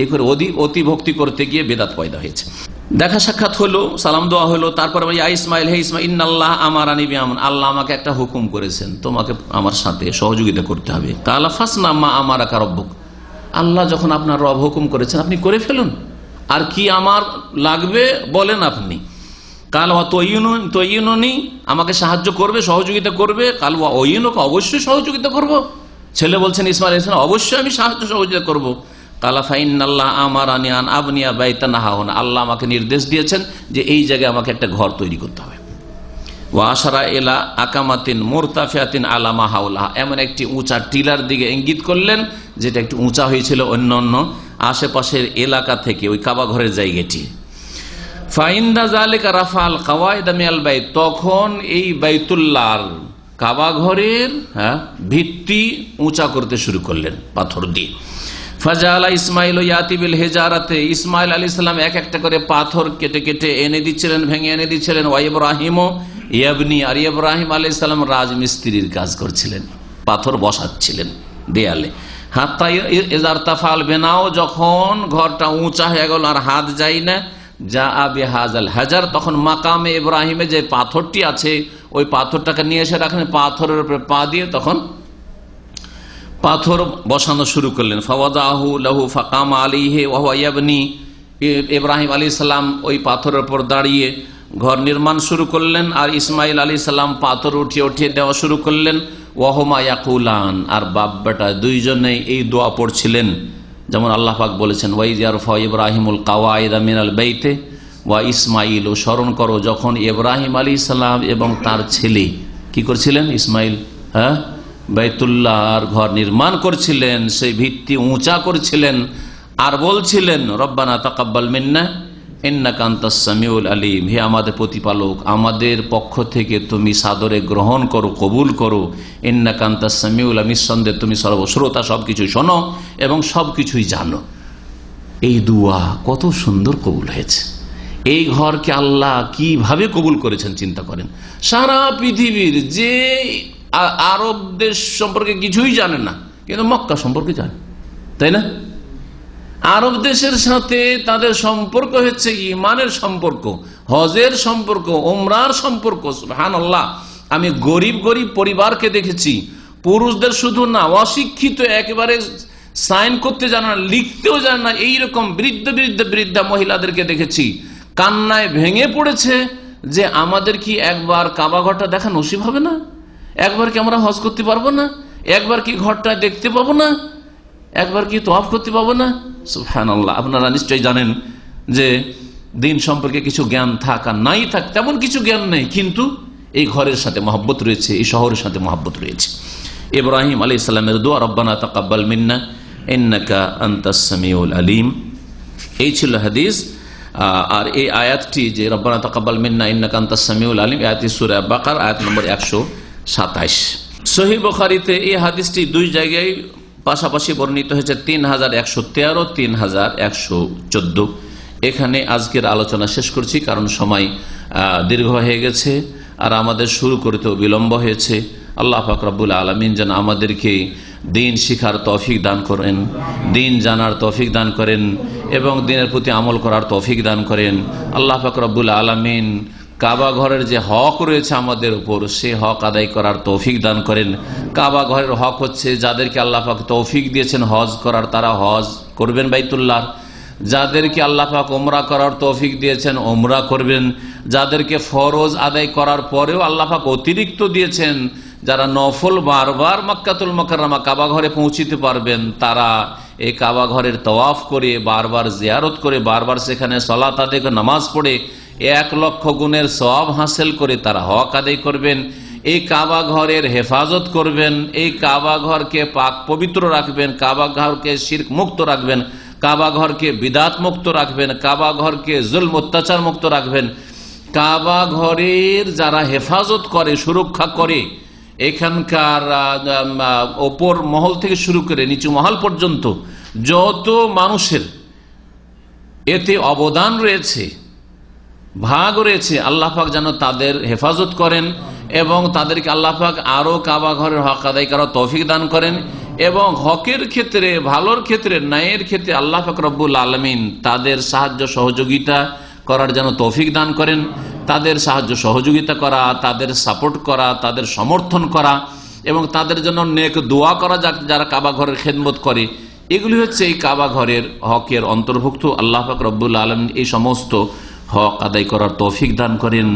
এই করে অতি ভক্তি করতে গিয়ে বেদাত পয়দা হয়েছে। দেখা সাক্ষাৎ হলো, সালাম দেওয়া হলো, তারপরে ইসমাইল, হে ইসমাইল, ইন্নাল্লাহ আমারানি বিআমরিন, আল্লাহ আমাকে একটা হুকুম করেছেন, তোমাকে আমার সাথে সহযোগিতা করতে হবে। কালা ফাসনা মা আমারাকা রব্বুক, আল্লাহ যখন আপনার রব হুকুম করেছেন আপনি করে ফেলুন, আর কি আমার লাগবে বলেন আপনি। কাল তৈনুনি, আমাকে সাহায্য করবে, সহযোগিতা করবে। কাল ওয়িনুকা, অবশ্যই সহযোগিতা করব। ছেলে বলছেন ইসমাইল আলাইহিস সালাম, অবশ্যই আমি সাহায্য সহযোগিতা করব। কালা ফাইন্নাল্লাহ আমারানি আন আবনিয়া বাইতান হাউনা, আল্লাহ আমাকে নির্দেশ দিয়েছেন যে এই জায়গায় আমাকে একটা ঘর তৈরি করতে হবে। ওয়া আশারা ইলা আকামাতিন মুরতাফিয়াতিন আলা মা হাওলাহা, এমন একটি উঁচা টিলার দিকে ইঙ্গিত করলেন যেটা একটু উঁচা হয়েছিল অন্যান্য আশেপাশের এলাকা থেকে, ওই কাবা ঘরের জায়গাটি। ফাইন্দা যালিকা রাফাল কাওয়াইদ মিনাল বাইত, তখন এই বাইতুল্লাহর কাবা ঘরের ভিত্তি উঁচা করতে শুরু করলেন পাথর দিয়ে। ফাজালা ইসমাইল ইয়াতিবিল হিজারাতে, ইসমাইল আলাইহিস সালাম এক একটা করে পাথর কেটে কেটে এনে দিচ্ছিলেন, ভেঙে এনে দিচ্ছিলেন। ওয়া ইব্রাহিম ইয়াবনি, আর ইব্রাহিম আলাইহিস সালাম রাজমিস্ত্রির কাজ করছিলেন, পাথর বসাচ্ছিলেন দেয়ালে। হাত্তা ইজারতাফাল বেনাও, যখন ঘরটা উঁচা হয়ে গেল আর হাত যায় না, যা আবি হাজাল হাজার, তখন মাকামে ইব্রাহিমে যে পাথরটি আছে ওই পাথরটাকে নিয়ে এসে রাখেন, পাথরের উপরে পা দিয়ে তখন পাথর বসানো শুরু করলেন। ফাওয়াদাহু লাহু ফাকাম আলাইহি ওয়া হুয়া ইয়াবনি, ইব্রাহিম আলাইহিস সালাম ওই পাথরের উপর দাঁড়িয়ে ঘর নির্মাণ শুরু করলেন, আর ইসমাইল আলাইহিস সালাম পাথর উঠিয়ে দেওয়া শুরু করলেন। ওয়া হুমা ইয়াকুলান, আর বাপ বেটা দুইজনেই এই দোয়া পড়ছিলেন, যেমন আল্লাহ পাক বলেছেন ওয়াইজ ইয়ারফা ইব্রাহিমুল কাওয়াইদা মিনাল বাইতে ওয়া ইসমাইল, স্মরণ করো যখন ইব্রাহিম আলাইহিস সালাম এবং তার ছেলে কি করছিলেন, ইসমাইল, বাইতুল্লাহর ঘর নির্মাণ করছিলেন, সেই ভিত্তি উঁচা করছিলেন, আর বলছিলেন রব্বানা তাকাব্বাল মিন্না ইন্নাকা আনতাস সামিউল আলিম, হে আমাদের প্রতিপালক, আমাদের পক্ষ থেকে তুমি সাদরে গ্রহণ করো, কবুল করো। ইন্নাকা আনতাস সামিউল আলিম, নিঃসন্দেহে তুমি সর্বশ্রোতা, সবকিছুই শোনো এবং সবকিছুই জানো। এই দুয়া কত সুন্দর কবুল হয়েছে। এই ঘরকে আল্লাহ কিভাবে কবুল করেছেন চিন্তা করেন। সারা পৃথিবীর যে আরব দেশ সম্পর্কে কিছুই জানে না, কিন্তু মক্কা সম্পর্কে জানে, তাই না? আরব দেশের সাথে তাদের সম্পর্ক হচ্ছে ঈমানের সম্পর্ক, হজের সম্পর্ক, উমরার সম্পর্ক। সুবহানাল্লাহ, আমি গরিব পরিবারকে দেখেছি, পুরুষদের শুধু না, অশিক্ষিত একেবারে সাইন করতে জানে না, লিখতেও জানে না, এইরকম বৃদ্ধা মহিলাদেরকে দেখেছি, কান্নায় ভেঙে পড়েছে যে আমাদের কি একবার কাবা ঘরটা দেখা নসিব হবে না? একবার কি আমরা হজ করতে পারবো না? একবার কি ঘরটা দেখতে পাবো না? একবার কি তওয়াফ করতে পাবো না? সুবহানাল্লাহ। আপনারা নিশ্চয়ই জানেন যে দিন সম্পর্কে কিছু জ্ঞান থাক আর নাই থাক, তেমন কিছু জ্ঞান নেই, কিন্তু এই ঘরের সাথে মহব্বত রয়েছে, এই শহরের সাথে মহব্বত রয়েছে। ইব্রাহিম আলাইহিস সালামের দোয়া রব্বানা তাকাব্বাল মিন্না ইন্নাকা আনতাস সামিউল আলিম, এই ছিল হাদিস। আর এই আয়াতটি যে রব্বানা তাকাব্বাল মিন্না ইন্নাকা আনতাস সামিউল আলিম, আয়াতটি সূরা বাকারা আয়াত নম্বর 127। সহিহ বুখারীতে এই হাদিসটি দুই জায়গায় পাশাপাশি বর্ণিত হয়েছে, 3113, 3114। এখানে আজকের আলোচনা শেষ করছি, কারণ সময় দীর্ঘ হয়ে গেছে আর আমাদের শুরু করতেও বিলম্ব হয়েছে। আল্লাহ পাক রব্বুল আলামিন যেন আমাদেরকে দিন শিখার তৌফিক দান করেন, দিন জানার তৌফিক দান করেন এবং দিনের প্রতি আমল করার তৌফিক দান করেন। আল্লাহ পাক রব্বুল আলামিন কাবা ঘরের যে হক রয়েছে আমাদের উপর, সে হক আদায় করার তৌফিক দান করেন। কাবা ঘরের হক হচ্ছে যাদেরকে আল্লাহ পাক তৌফিক দিয়েছেন হজ করার, তারা হজ করবেন বাইতুল্লাহ। যাদেরকে আল্লাহ পাক ওমরা করার তৌফিক দিয়েছেন ওমরা করবেন। যাদেরকে ফরজ আদায় করার পরেও আল্লাহ পাক অতিরিক্ত দিয়েছেন, যারা নফল বারবার মক্কাতুল মুকাররমা কাবা ঘরে পৌঁছিতে পারবেন, তারা এই কাবা ঘরের তওয়াফ করে, বারবার জিয়ারত করে, বারবার সেখানে সালাত আদায় করে, নামাজ পড়ে 1,00,000 গুণের সওয়াব হাসিল করে তারা হক আদায় করবেন। এই কাবা ঘরের হেফাজত করবেন, এই কাবা ঘরকে পাক পবিত্র রাখবেন, কাবা ঘরকে শিরক মুক্ত রাখবেন, কাবা ঘরকে বিদাত মুক্ত রাখবেন, কাবা ঘরকে জুলম অত্যাচার মুক্ত রাখবেন। কাবা ঘরের যারা হেফাজত করে, সুরক্ষা করে, এখানকার ওপর মহল থেকে শুরু করে নিচু মহল পর্যন্ত যত মানুষের এতে অবদান রয়েছে, ভাগ রয়েছে, আল্লাহ পাক যেন তাদের হেফাজত করেন এবং তাদেরকে আল্লাহ পাক আরো কাবা ঘরের হক আদায় করার তৌফিক দান করেন এবং হকের ক্ষেত্রে, ভালোর ক্ষেত্রে, ন্যায়ের ক্ষেত্রে আল্লাহ পাক রব্বুল আলামিন তাদের সাহায্য সহযোগিতা করার যেন তৌফিক দান করেন। তাদের সাহায্য সহযোগিতা করা, তাদের সাপোর্ট করা, তাদের সমর্থন করা এবং তাদের জন্য নেক দোয়া করা, যারা কাবা ঘরের খেদমত করে, এগুলি হচ্ছে এই কাবা ঘরের হকের অন্তর্ভুক্ত। আল্লাহ পাক রব্বুল আলামিন এই সমস্ত হক আদায় করার তৌফিক দান করেন।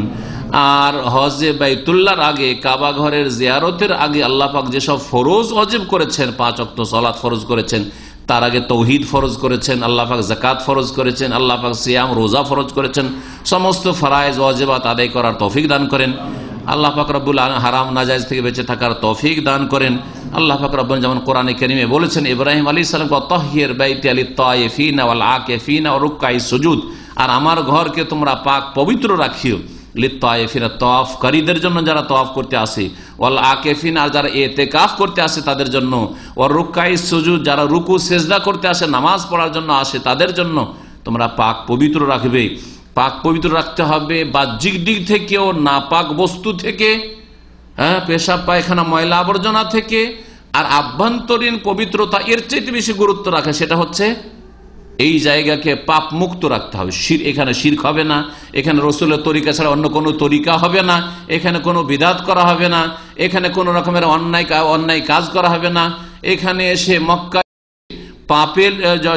আর হজে বাইতুল্লাহর আগে, কাবা ঘরের জিয়ারতের আগে আল্লাহ পাক যেসব ফরজ ওয়াজিব করেছেন, 5 ওয়াক্ত সালাত ফরজ করেছেন, তার আগে তৌহিদ ফরজ করেছেন, আল্লাহ পাক যাকাত ফরজ করেছেন, আল্লাহ পাক সিয়াম রোজা ফরজ করেছেন, সমস্ত ফরায়েজ ওয়াজিবাত আদায় করার তৌফিক দান করেন। আল্লাহ পাক রব্বুল আলামিন হারাম নাজায়েজ থেকে বেঁচে থাকার তৌফিক দান করেন। আল্লাহ পাক রব্বুল যেমন কোরআনে কারীমে বলেছেন, ইব্রাহিম আলাইহিস সালামকে তাহহির বাইতি লিত-তায়িফিনা ওয়াল আকিফিনা ওয়া রুকআইস সুজুদ, আর আমার ঘরকে তোমরা পাক পবিত্র রাখিও লিত-তায়িফিনা, তাওয়াফকারীদের জন্য, যারা তাওয়াফ করতে আসে, ওয়াল আকিফিনা, আর যারা ইতিকাফ করতে আসে তাদের জন্য, ওয়া রুকআইস সুজুদ, যারা রুকু সিজদা করতে আসে, নামাজ পড়ার জন্য আসে, তাদের জন্য তোমরা পাক পবিত্র রাখবে। পাক পবিত্র রাখতে হবে বাহ্যিক দিক থেকেও, নাপাক বস্তু থেকে, পেশাব পায়খানা ময়লা আবর্জনা থেকে। আর আভ্যন্তরীণ পবিত্রতা এর চাইতে বেশি গুরুত্ব রাখে, সেটা হচ্ছে এই জায়গাকে পাপ মুক্ত রাখতে হবে। এখানে শিরক হবে না, এখানে রসুলের তরিকা ছাড়া অন্য কোনো তরিকা হবে না, এখানে কোনো বিদাত করা হবে না, এখানে কোনো রকমের অন্যায় কাজ করা হবে না। এখানে এসে মক্কা পাপে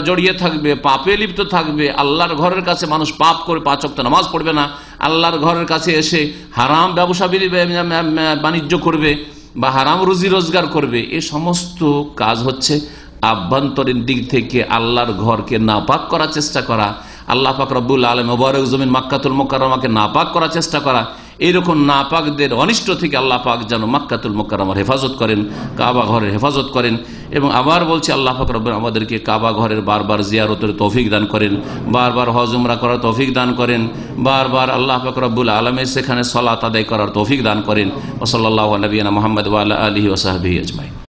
জড়িয়ে থাকবে, পাপে লিপ্ত থাকবে। আল্লাহর ঘরের কাছে মানুষ পাপ করে 5 ওয়াক্ত নামাজ পড়বে না, আল্লাহর ঘরের কাছে এসে হারাম ব্যবসা বাণিজ্য করবে বা হারাম রুজি রোজগার করবে। এই সমস্ত কাজ হচ্ছে আভ্যন্তরীণ দিক থেকে আল্লাহর ঘরকে নাপাক করার চেষ্টা করা, আল্লাহ পাক রব্বুল আলামিন মুবারক জমিন মক্কাতুল মুকাররমাকে নাপাক করার চেষ্টা করা। এইরকম নাপাকদের অনিষ্ট থেকে আল্লাহ পাক যেন মক্কাতুল মুকাররমার হেফাজত করেন, কাবা ঘরের হেফাজত করেন। এবং আবার বলছি, আল্লাহ পাক রব্বুল আমাদেরকে কাবা ঘরের বারবার জিয়ারতের তৌফিক দান করেন, বারবার হজ উমরা করার তৌফিক দান করেন, বারবার আল্লাহ পাক রব্বুল আলামিন সেখানে সালাত আদায় করার তৌফিক দান করেন। ওয়া সাল্লাল্লাহু আলা নবিয়িনা মুহাম্মদ ওয়া আলা আলিহি ওয়া সাহবিহি আজমাইন।